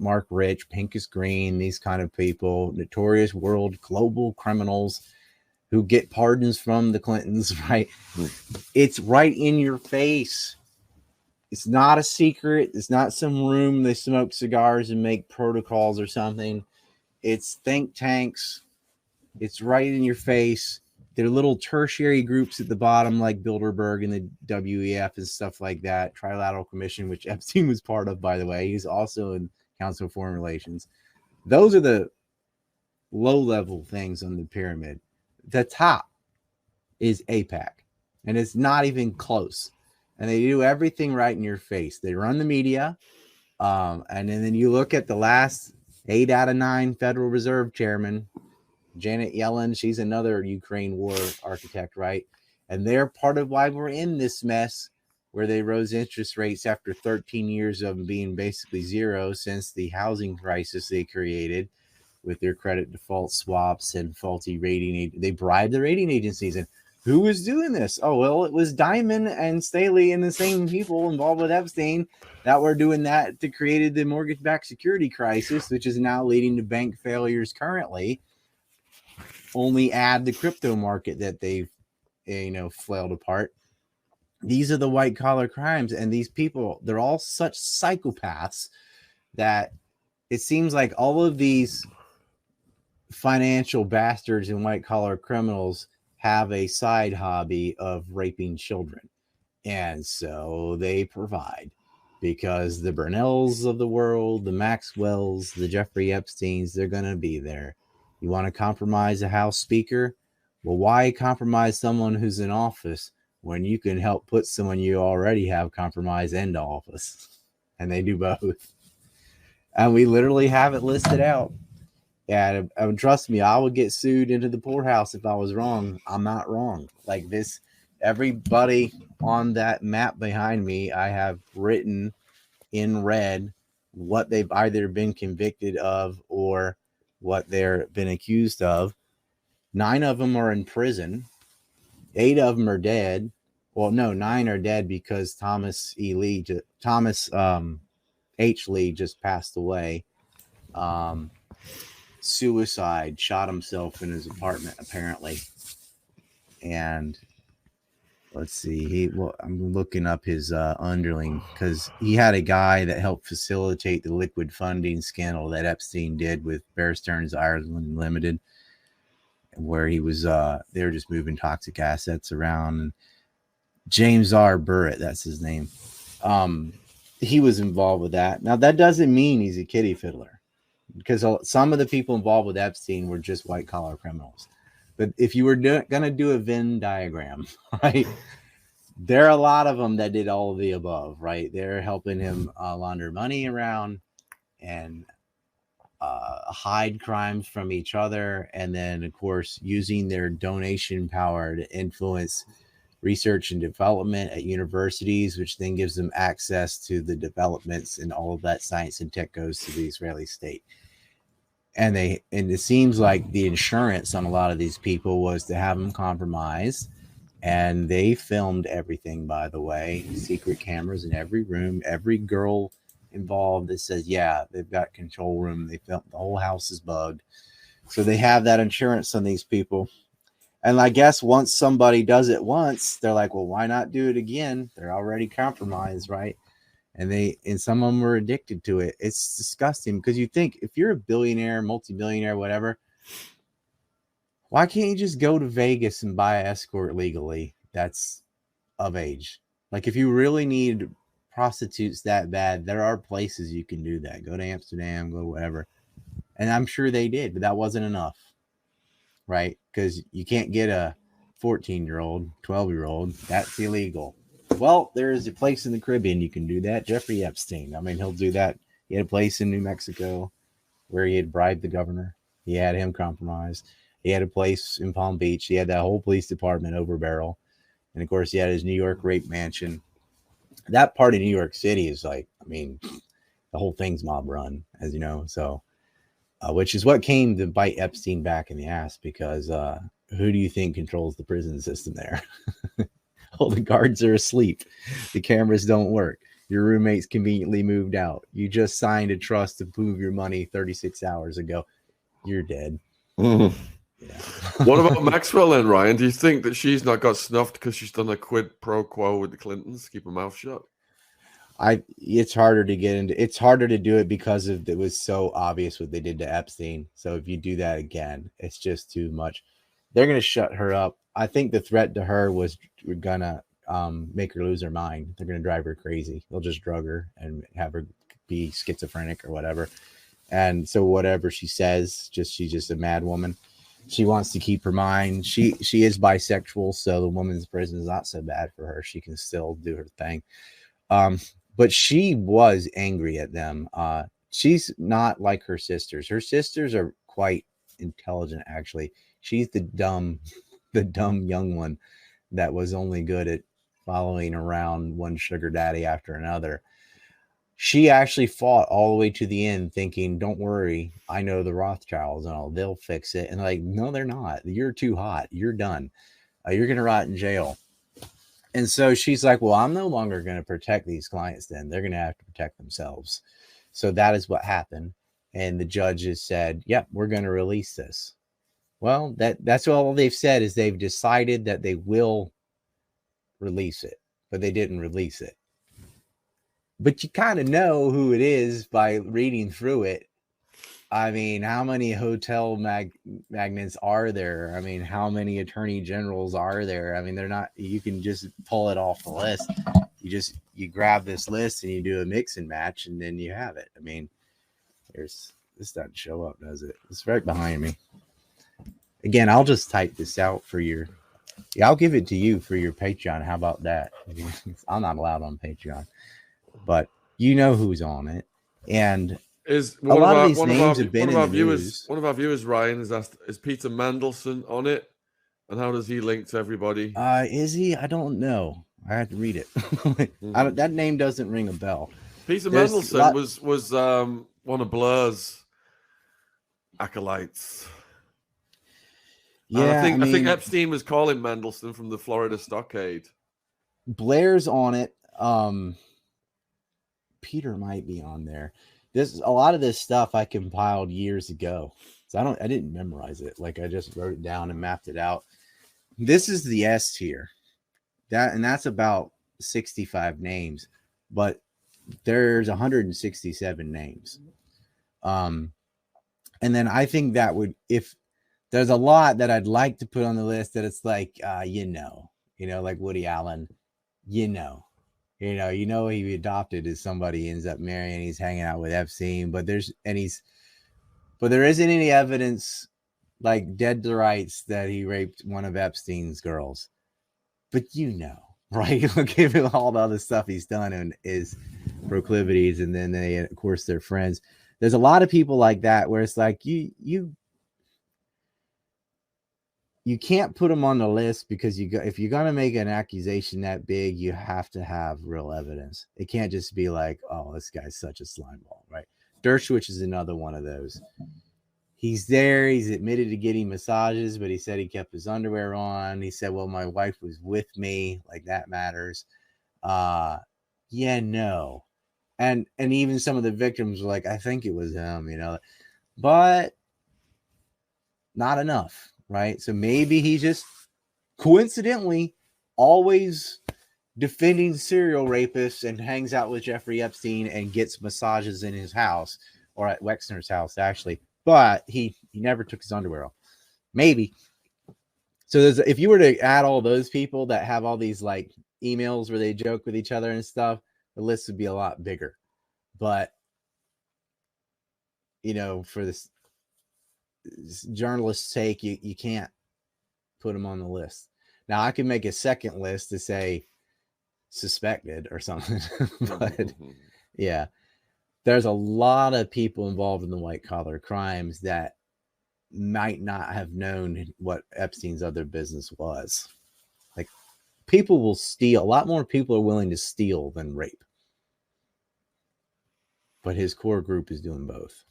Speaker 3: Mark Rich, Pincus Green, these kind of people, notorious world global criminals who get pardons from the Clintons, right? It's right in your face. It's not a secret. It's not some room they smoke cigars and make protocols or something. It's think tanks. It's right in your face. There are little tertiary groups at the bottom, like Bilderberg and the WEF and stuff like that. Trilateral Commission, which Epstein was part of, by the way. He's also in Council of Foreign Relations. Those are the low-level things on the pyramid. The top is AIPAC, and it's not even close. And they do everything right in your face. They run the media, and then you look at the last 8 out of 9 Federal Reserve chairman, Janet Yellen. She's another Ukraine war architect, right? And they're part of why we're in this mess, where they rose interest rates after 13 years of being basically zero since the housing crisis they created with their credit default swaps and faulty rating. They bribed the rating agencies. And who was doing this? Oh, well, it was Diamond and Staley and the same people involved with Epstein that were doing that to create the mortgage-backed security crisis, which is now leading to bank failures currently. Only add the crypto market that they've, flailed apart. These are the white-collar crimes, and these people, they're all such psychopaths that it seems like all of these financial bastards and white-collar criminals have a side hobby of raping children. And so they provide, because the Burnells of the world, the Maxwells, the Jeffrey Epsteins, they're going to be there. You want to compromise a House Speaker? Well, why compromise someone who's in office when you can help put someone you already have compromised into office? And they do both. And we literally have it listed out. And trust me, I would get sued into the poorhouse if I was wrong. I'm not wrong. Like this, everybody on that map behind me, I have written in red what they've either been convicted of or what they've been accused of. 9 of them are in prison. 8 of them are dead. Well, no, 9 are dead because Thomas H. Lee just passed away. Suicide, shot himself in his apartment, apparently. And let's see, I'm looking up his underling, because he had a guy that helped facilitate the liquid funding scandal that Epstein did with Bear Stearns Ireland Limited, where he was they were just moving toxic assets around. And James R. Burritt, that's his name. He was involved with that. Now, that doesn't mean he's a kiddie fiddler, because some of the people involved with Epstein were just white-collar criminals. But if you were gonna do a Venn diagram, right? There are a lot of them that did all of the above, right? They're helping him launder money around and hide crimes from each other, and then of course using their donation power to influence research and development at universities, which then gives them access to the developments, and all of that science and tech goes to the Israeli state. And it seems like the insurance on a lot of these people was to have them compromised. And they filmed everything, by the way, secret cameras in every room, every girl involved that says, yeah, they've got control room. They filmed, the whole house is bugged. So they have that insurance on these people. And I guess once somebody does it once, they're like, well, why not do it again? They're already compromised, right? And some of them are addicted to it. It's disgusting, because you think if you're a billionaire, multi-billionaire, whatever, why can't you just go to Vegas and buy an escort legally that's of age? Like, if you really need prostitutes that bad, there are places you can do that. Go to Amsterdam, go whatever. And I'm sure they did, but that wasn't enough, right? Because you can't get a 14-year-old, 12-year-old. That's illegal. Well, there's a place in the Caribbean you can do that. Jeffrey Epstein. I mean, he'll do that. He had a place in New Mexico where he had bribed the governor. He had him compromised. He had a place in Palm Beach. He had that whole police department over barrel. And of course, he had his New York rape mansion. That part of New York City is like, I mean, the whole thing's mob run, as you know. So, which is what came to bite Epstein back in the ass, because who do you think controls the prison system there? All the guards are asleep. The cameras don't work. Your roommate's conveniently moved out. You just signed a trust to move your money 36 hours ago. You're dead.
Speaker 4: Mm.
Speaker 3: Yeah.
Speaker 4: What about Maxwell then, Ryan? Do you think that she's not got snuffed because she's done a quid pro quo with the Clintons to keep her mouth shut?
Speaker 3: It's harder to get into. It's harder to do it because it was so obvious what they did to Epstein. So if you do that again, it's just too much. They're going to shut her up. I think the threat to her was gonna make her lose her mind. They're going to drive her crazy. They'll just drug her and have her be schizophrenic or whatever. And so whatever she says, she's just a mad woman. She wants to keep her mind. She is bisexual, so the woman's prison is not so bad for her. She can still do her thing. But she was angry at them. She's not like her sisters. Her sisters are quite intelligent, actually. She's the dumb young one that was only good at following around one sugar daddy after another. She actually fought all the way to the end, thinking, don't worry, I know the Rothschilds and all, they'll fix it. And like, no, they're not. You're too hot. You're done. You're going to rot in jail. And so she's like, well, I'm no longer going to protect these clients then. They're going to have to protect themselves. So that is what happened. And the judges said, yep, we're going to release this. Well, that's all they've said, is they've decided that they will release it, but they didn't release it. But you kind of know who it is by reading through it. I mean, how many hotel magnates are there? I mean, how many attorney generals are there? I mean, they're not, you can just pull it off the list. You grab this list and you do a mix and match, and then you have it. I mean, this doesn't show up, does it? It's right behind me. Again, I'll just type this out for I'll give it to you for your Patreon. How about that? I'm not allowed on Patreon, but you know who's on it. And a lot of these names have been in the news.
Speaker 4: One of our viewers, Ryan, has asked, is Peter Mandelson on it? And how does he link to everybody?
Speaker 3: Is he? I don't know. I had to read it. That name doesn't ring a bell.
Speaker 4: Peter Mandelson was one of Blur's acolytes.
Speaker 3: Yeah,
Speaker 4: I think Epstein was calling Mandelson from the Florida Stockade.
Speaker 3: Blair's on it. Peter might be on there. A lot of this stuff I compiled years ago, so I didn't memorize it. Like, I just wrote it down and mapped it out. This is the S tier. That's about 65 names, but there's 167 names. And then I think that would, if there's a lot that I'd like to put on the list that it's like, like Woody Allen, he adopted as somebody he ends up marrying. He's hanging out with Epstein, but there isn't any evidence like dead to rights that he raped one of Epstein's girls. But right? Given all the other stuff he's done and his proclivities, and then they, of course, they're friends. There's a lot of people like that where it's like you can't put them on the list because if you're gonna make an accusation that big, you have to have real evidence. It can't just be like, oh, this guy's such a slimeball, right? Dershowitz is another one of those. He's there. He's admitted to getting massages, but he said he kept his underwear on. He said, well, my wife was with me. Like, that matters. No. And even some of the victims were like, I think it was him, but not enough, right? So maybe he just coincidentally always defending serial rapists and hangs out with Jeffrey Epstein and gets massages in his house, or at Wexner's house, actually. But he never took his underwear off. Maybe. So if you were to add all those people that have all these like emails where they joke with each other and stuff, the list would be a lot bigger. But for this journalist's sake, you can't put them on the list. Now I can make a second list to say suspected or something. But yeah. There's a lot of people involved in the white collar crimes that might not have known what Epstein's other business was. Like, people will steal. A lot more people are willing to steal than rape. But his core group is doing both.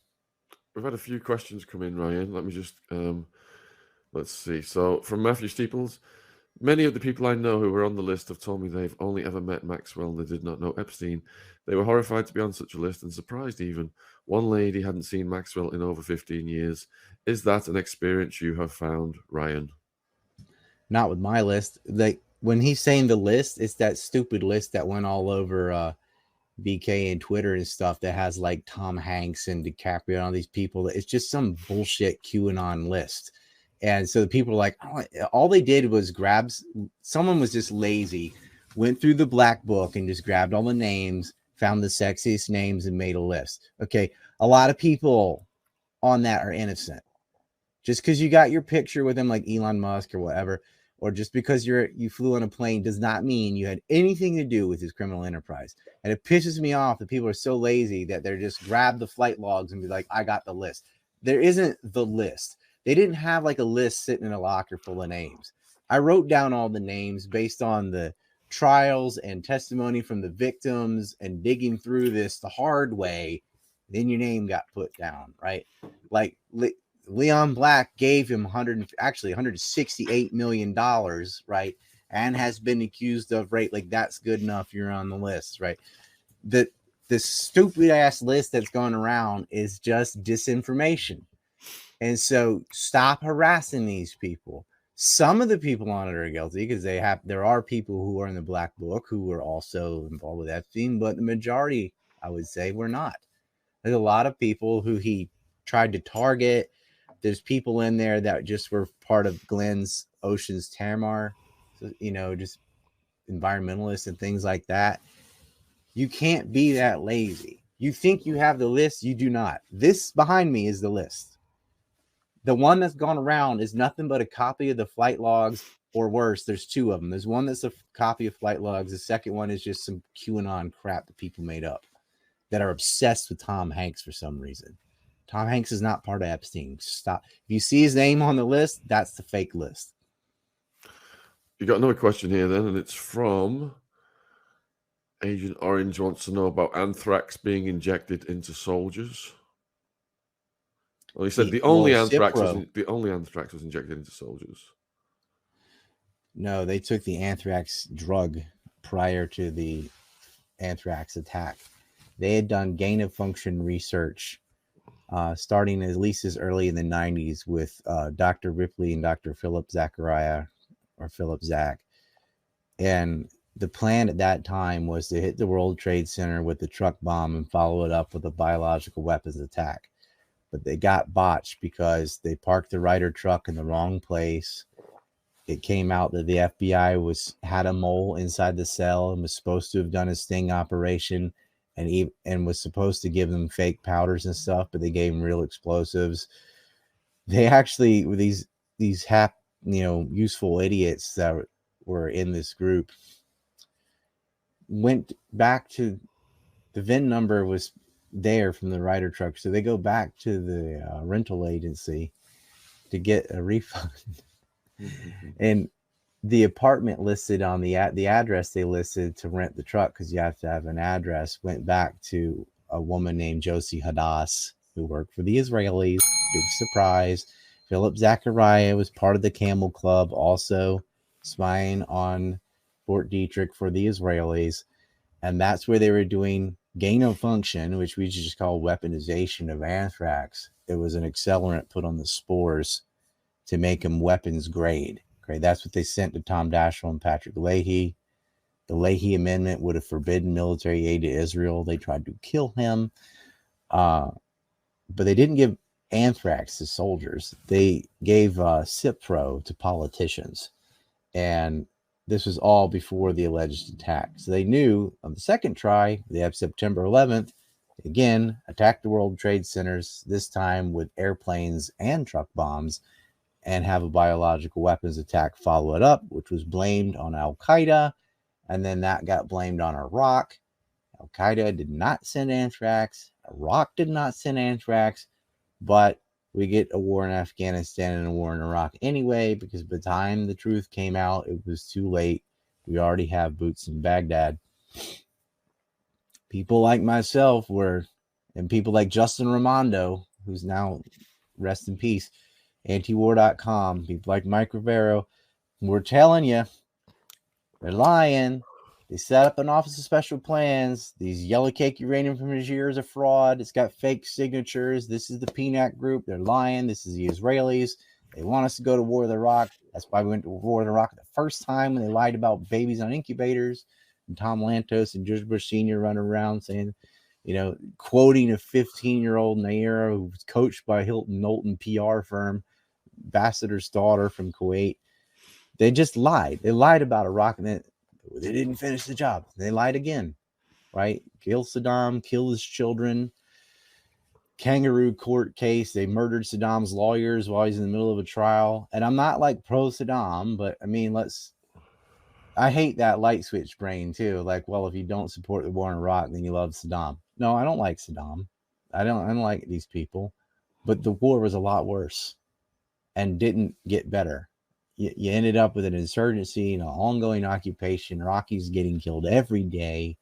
Speaker 4: We've had a few questions come in, Ryan. Let me just, let's see. So from Matthew Steeples, many of the people I know who were on the list have told me they've only ever met Maxwell and they did not know Epstein. They were horrified to be on such a list and surprised even. One lady hadn't seen Maxwell in over 15 years. Is that an experience you have found, Ryan?
Speaker 3: Not with my list. Like, when he's saying the list, it's that stupid list that went all over BK and Twitter and stuff that has like Tom Hanks and DiCaprio and all these people. It's just some bullshit QAnon list. And so the people are like, oh, all they did was someone was just lazy, went through the black book and just grabbed all the names, found the sexiest names and made a list. Okay. A lot of people on that are innocent. Just because you got your picture with them, like Elon Musk or whatever, or just because you flew on a plane does not mean you had anything to do with his criminal enterprise. And it pisses me off that people are so lazy that they're just grab the flight logs and be like, I got the list. There isn't the list. They didn't have like a list sitting in a locker full of names. I wrote down all the names based on the trials and testimony from the victims and digging through this the hard way. Then your name got put down, right? Like Leon Black gave him $168 million, right? And has been accused of rape. Like, that's good enough. You're on the list, right? The stupid ass list that's going around is just disinformation. And so stop harassing these people. Some of the people on it are guilty because there are people who are in the black book who were also involved with Epstein, but the majority, I would say, were not. There's a lot of people who he tried to target. There's people in there that just were part of Glenn's Ocean's Tamar, just environmentalists and things like that. You can't be that lazy. You think you have the list. You do not. This behind me is the list. The one that's gone around is nothing but a copy of the flight logs, or worse, there's two of them. There's one that's a copy of flight logs. The second one is just some QAnon crap that people made up that are obsessed with Tom Hanks for some reason. Tom Hanks is not part of Epstein. Stop. If you see his name on the list, that's the fake list.
Speaker 4: You got another question here then, and it's from Agent Orange. Wants to know about anthrax being injected into soldiers. Well, he said the only anthrax was injected into soldiers.
Speaker 3: No, they took the anthrax drug prior to the anthrax attack. They had done gain of function research starting at least as early in the 90s with Dr. Ripley and Dr. Philip Zachariah, or Philip Zach. And the plan at that time was to hit the World Trade Center with the truck bomb and follow it up with a biological weapons attack. But they got botched because they parked the Ryder truck in the wrong place. It came out that the FBI had a mole inside the cell and was supposed to have done a sting operation and was supposed to give them fake powders and stuff, but they gave them real explosives. they actually were these useful idiots that were in this group went back to the VIN number was there from the Ryder truck, so they go back to the rental agency to get a refund. And the apartment listed on the address they listed to rent the truck, because you have to have an address, went back to a woman named Josie Hadass, who worked for the Israelis. Big surprise. Philip Zachariah was part of the Camel Club, also spying on Fort Detrick for the Israelis. And that's where they were doing gain of function, which we just call weaponization of anthrax. It was an accelerant put on the spores to make them weapons grade. Okay, that's what they sent to Tom Daschle and Patrick Leahy. The Leahy Amendment would have forbidden military aid to Israel. They tried to kill him. But they didn't give anthrax to soldiers. They gave Cipro to politicians. And this was all before the alleged attack. So they knew on the second try, they have September 11th, again, attack the World Trade Centers, this time with airplanes and truck bombs, and have a biological weapons attack follow it up, which was blamed on Al-Qaeda. And then that got blamed on Iraq. Al-Qaeda did not send anthrax. Iraq did not send anthrax. But we get a war in Afghanistan and a war in Iraq anyway, because by the time the truth came out, it was too late. We already have boots in Baghdad. People like myself and people like Justin Raimondo, who's now, rest in peace, antiwar.com, people like Mike Rivero, we're telling you, they're lying. They set up an Office of Special Plans. These yellow cake uranium from Niger is a fraud. It's got fake signatures. This is the PNAC group. They're lying. This is the Israelis. They want us to go to war with Iraq. That's why we went to war with Iraq the first time, when they lied about babies on incubators. And Tom Lantos and George Bush Sr. run around saying, quoting a 15-year-old Naira who was coached by Hilton Knowlton PR firm, ambassador's daughter from Kuwait. They just lied. They lied about Iraq, and then they didn't finish the job. They lied again, right? Kill Saddam, kill his children. Kangaroo court case. They murdered Saddam's lawyers while he's in the middle of a trial. And I'm not like pro Saddam, but I mean, I hate that light switch brain too. Like, well, if you don't support the war in Iraq, then you love Saddam. No, I don't like Saddam. I don't like these people. But the war was a lot worse and didn't get better. You ended up with an insurgency and an ongoing occupation. Iraqis getting killed every day,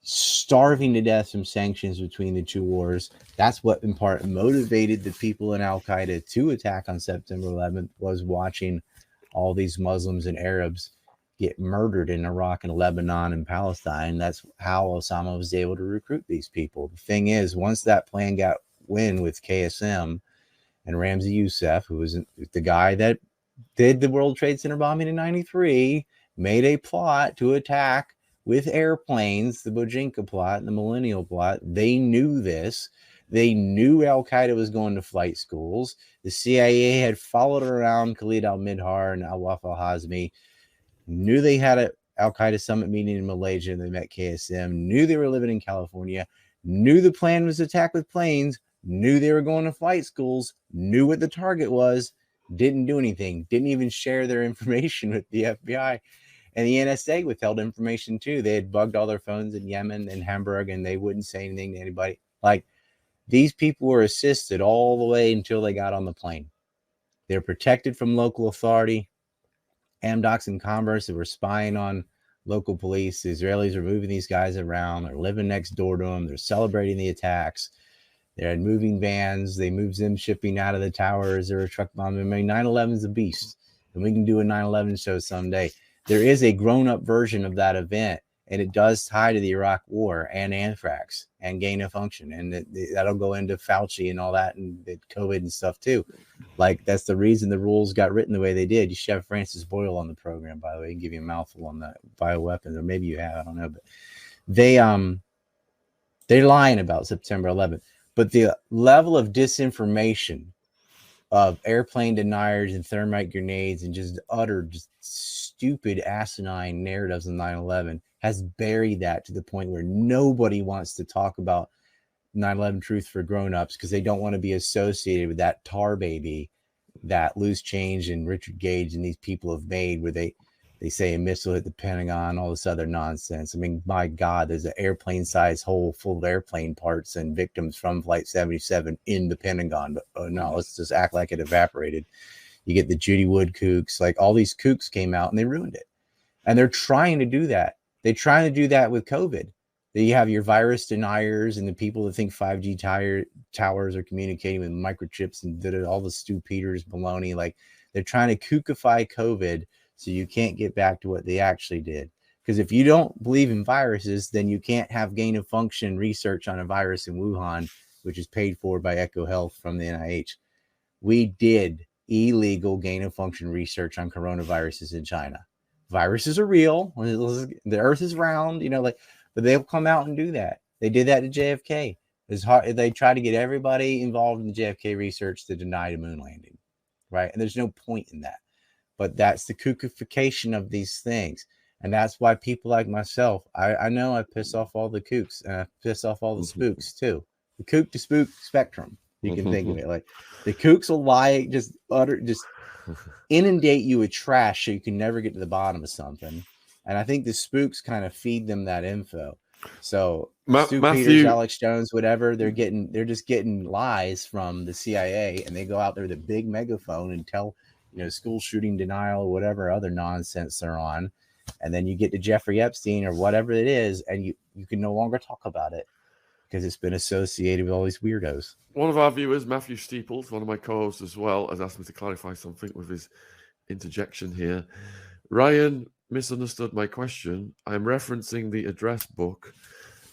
Speaker 3: starving to death from sanctions between the two wars. That's what in part motivated the people in Al-Qaeda to attack on September 11th, was watching all these Muslims and Arabs get murdered in Iraq and Lebanon and Palestine. That's how Osama was able to recruit these people. The thing is, once that plan got wind with KSM and Ramzi Youssef, who was the guy that did the World Trade Center bombing in 93, made a plot to attack with airplanes, the Bojinka plot and the Millennial plot. They knew this. They knew Al-Qaeda was going to flight schools. The CIA had followed around Khalid al-Midhar and Awaf al-Hazmi, knew they had an Al-Qaeda summit meeting in Malaysia, and they met KSM, knew they were living in California, knew the plan was to attack with planes, knew they were going to flight schools, knew what the target was, didn't do anything, didn't even share their information with the FBI. And the NSA withheld information too. They had bugged all their phones in Yemen and Hamburg, and they wouldn't say anything to anybody. Like, these people were assisted all the way until they got on the plane. They're protected from local authority. Amdocs and Commerce, that were spying on local police. The Israelis are moving these guys around. They're living next door to them. They're celebrating the attacks. They had moving vans. They moved them shipping out of the towers. There were truck bombs. I mean, 9/11 is a beast, and we can do a 9/11 show someday. There is a grown-up version of that event, and it does tie to the Iraq War and anthrax and gain of function, and that'll go into Fauci and all that, and COVID and stuff too. Like, that's the reason the rules got written the way they did. You should have Francis Boyle on the program, by the way. He can give you a mouthful on the bioweapons, or maybe you have, I don't know. But they're lying about September 11th. But the level of disinformation of airplane deniers and thermite grenades and just utter stupid asinine narratives of 9/11 has buried that to the point where nobody wants to talk about 9/11 Truth for Grown-Ups because they don't want to be associated with that tar baby that Loose Change and Richard Gage and these people have made, where they say a missile hit the Pentagon, all this other nonsense. I mean, my God, there's an airplane-sized hole full of airplane parts and victims from Flight 77 in the Pentagon. But no, let's just act like it evaporated. You get the Judy Wood kooks, like all these kooks came out and they ruined it. And they're trying to do that. They're trying to do that with COVID. You have your virus deniers and the people that think 5G towers are communicating with microchips and all the Stu Peters baloney. Like, they're trying to kookify COVID so you can't get back to what they actually did. Because if you don't believe in viruses, then you can't have gain of function research on a virus in Wuhan, which is paid for by EcoHealth from the NIH. We did illegal gain of function research on coronaviruses in China. Viruses are real. The earth is round, but they'll come out and do that. They did that to JFK. They try to get everybody involved in the JFK research to deny the moon landing, right? And there's no point in that. But that's the kookification of these things. And that's why people like myself, I know I piss off all the kooks and I piss off all the spooks too. The kook to spook spectrum, you can think of it. Like, the kooks will lie, just inundate you with trash so you can never get to the bottom of something. And I think the spooks kind of feed them that info. So Stu Peters, Alex Jones, whatever, they're just getting lies from the CIA, and they go out there with a big megaphone and tell, school shooting denial or whatever other nonsense they're on. And then you get to Jeffrey Epstein or whatever it is, and you can no longer talk about it because it's been associated with all these weirdos.
Speaker 4: One of our viewers, Matthew Steeples, one of my co-hosts as well, has asked me to clarify something with his interjection here. Ryan misunderstood my question. I'm referencing the address book.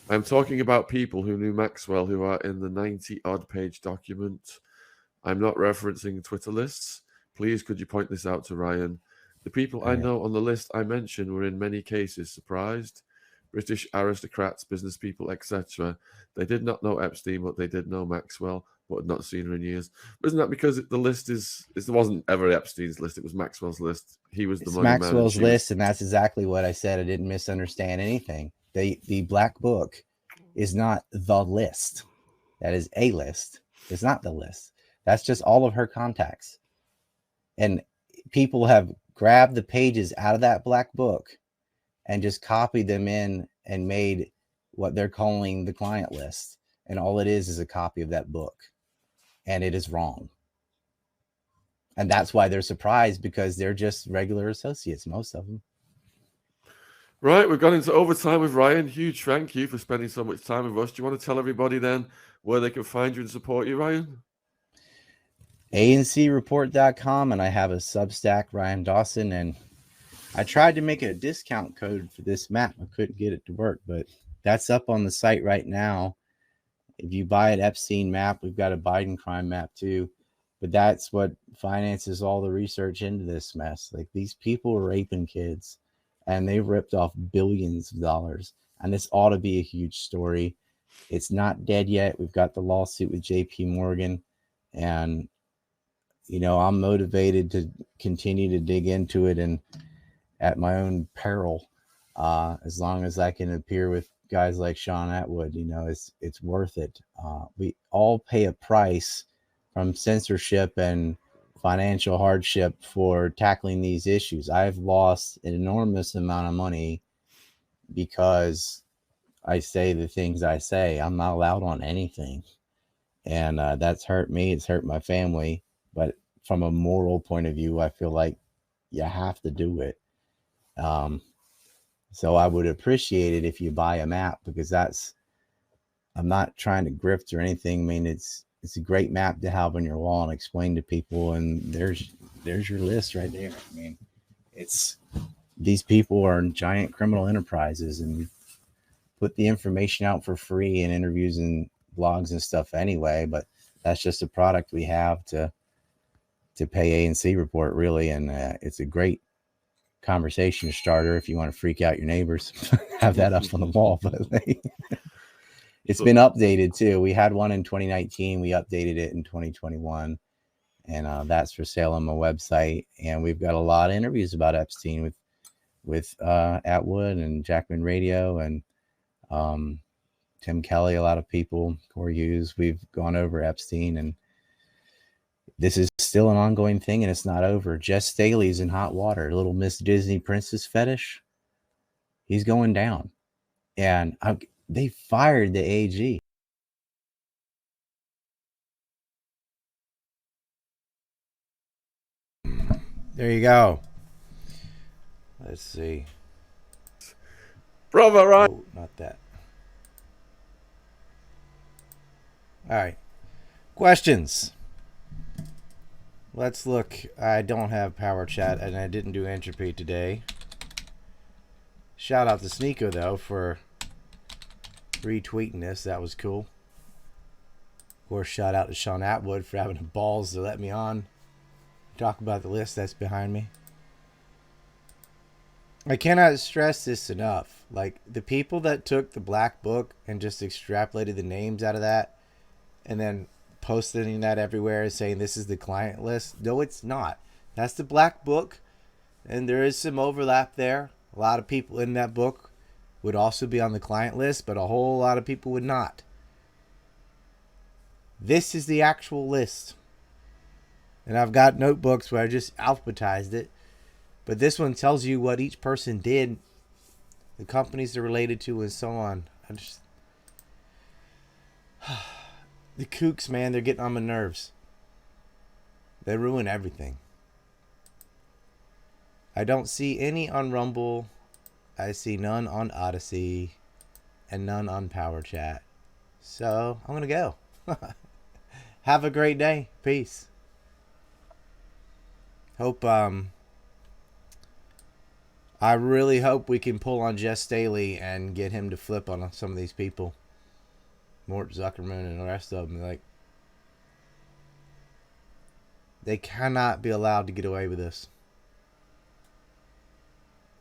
Speaker 4: I'm talking about people who knew Maxwell who are in the 90-odd page document. I'm not referencing Twitter lists. Please, could you point this out to Ryan? The people I know on the list I mentioned were in many cases surprised. British aristocrats, business people, etc. They did not know Epstein, but they did know Maxwell, but had not seen her in years. But isn't that because the list it wasn't ever Epstein's list, it was Maxwell's list. He was the money man.
Speaker 3: Maxwell's list, and that's exactly what I said. I didn't misunderstand anything. The Black Book is not the list. That is a list. It's not the list. That's just all of her contacts. And people have grabbed the pages out of that Black Book and just copied them in and made what they're calling the client list. And all it is a copy of that book. And it is wrong. And that's why they're surprised, because they're just regular associates, most of them.
Speaker 4: Right, we've gone into overtime with Ryan. Huge thank you for spending so much time with us. Do you want to tell everybody then where they can find you and support you, Ryan?
Speaker 3: ancreport.com, and I have a Substack, Daws0n, and I tried to make a discount code for this map. I couldn't get it to work, but that's up on the site right now. If you buy an Epstein map, we've got a Biden crime map too, but that's what finances all the research into this mess. Like, these people are raping kids, and they ripped off billions of dollars, and this ought to be a huge story. It's not dead yet. We've got the lawsuit with JP Morgan, and I'm motivated to continue to dig into it and at my own peril, as long as I can appear with guys like Shaun Attwood. It's worth it. We all pay a price from censorship and financial hardship for tackling these issues. I've lost an enormous amount of money because I say the things I say. I'm not allowed on anything, and that's hurt me. It's hurt my family. But from a moral point of view, I feel like you have to do it. So I would appreciate it if you buy a map, because I'm not trying to grift or anything. I mean, it's a great map to have on your wall and explain to people. And there's your list right there. I mean, these people are giant criminal enterprises, and we put the information out for free in interviews and blogs and stuff anyway, but that's just a product we have to pay A&C Report, really. And it's a great conversation starter if you want to freak out your neighbors. Have that up on the wall. But it's been updated too. We had one in 2019. We updated it in 2021, and that's for sale on my website. And we've got a lot of interviews about Epstein with Attwood and Jackman Radio, and Tim Kelly, a lot of people, Corey Hughes, we've gone over Epstein, and this is still an ongoing thing, and it's not over. Jess Staley's in hot water. Little Miss Disney princess fetish. He's going down. And they fired the AG. There you go. Let's see.
Speaker 4: Bravo, right?
Speaker 3: Oh, not that. All right. Questions. Let's look. I don't have power chat, and I didn't do entropy today. Shout out to Sneeko, though, for retweeting this. That was cool. Of course, shout out to Shaun Attwood for having the balls to let me on. Talk about the list that's behind me. I cannot stress this enough. Like, the people that took the black book and just extrapolated the names out of that and then posting that everywhere saying this is the client list. No, it's not. That's the black book, and there is some overlap there. A lot of people in that book would also be on the client list, but a whole lot of people would not. This is the actual list. And I've got notebooks where I just alphabetized it. But this one tells you what each person did, the companies they're related to, and so on. I just... The kooks, man, they're getting on my nerves. They ruin everything. I don't see any on Rumble. I see none on Odysee. And none on Power Chat. So, I'm going to go. Have a great day. Peace. Hope, I really hope we can pull on Jess Staley and get him to flip on some of these people. Mort Zuckerman and the rest of them. Like, they cannot be allowed to get away with this.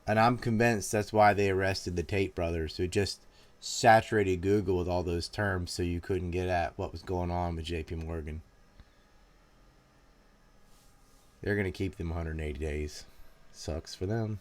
Speaker 3: And I'm convinced that's why they arrested the Tate brothers, who just saturated Google with all those terms so you couldn't get at what was going on with JP Morgan. They're going to keep them 180 days. Sucks for them.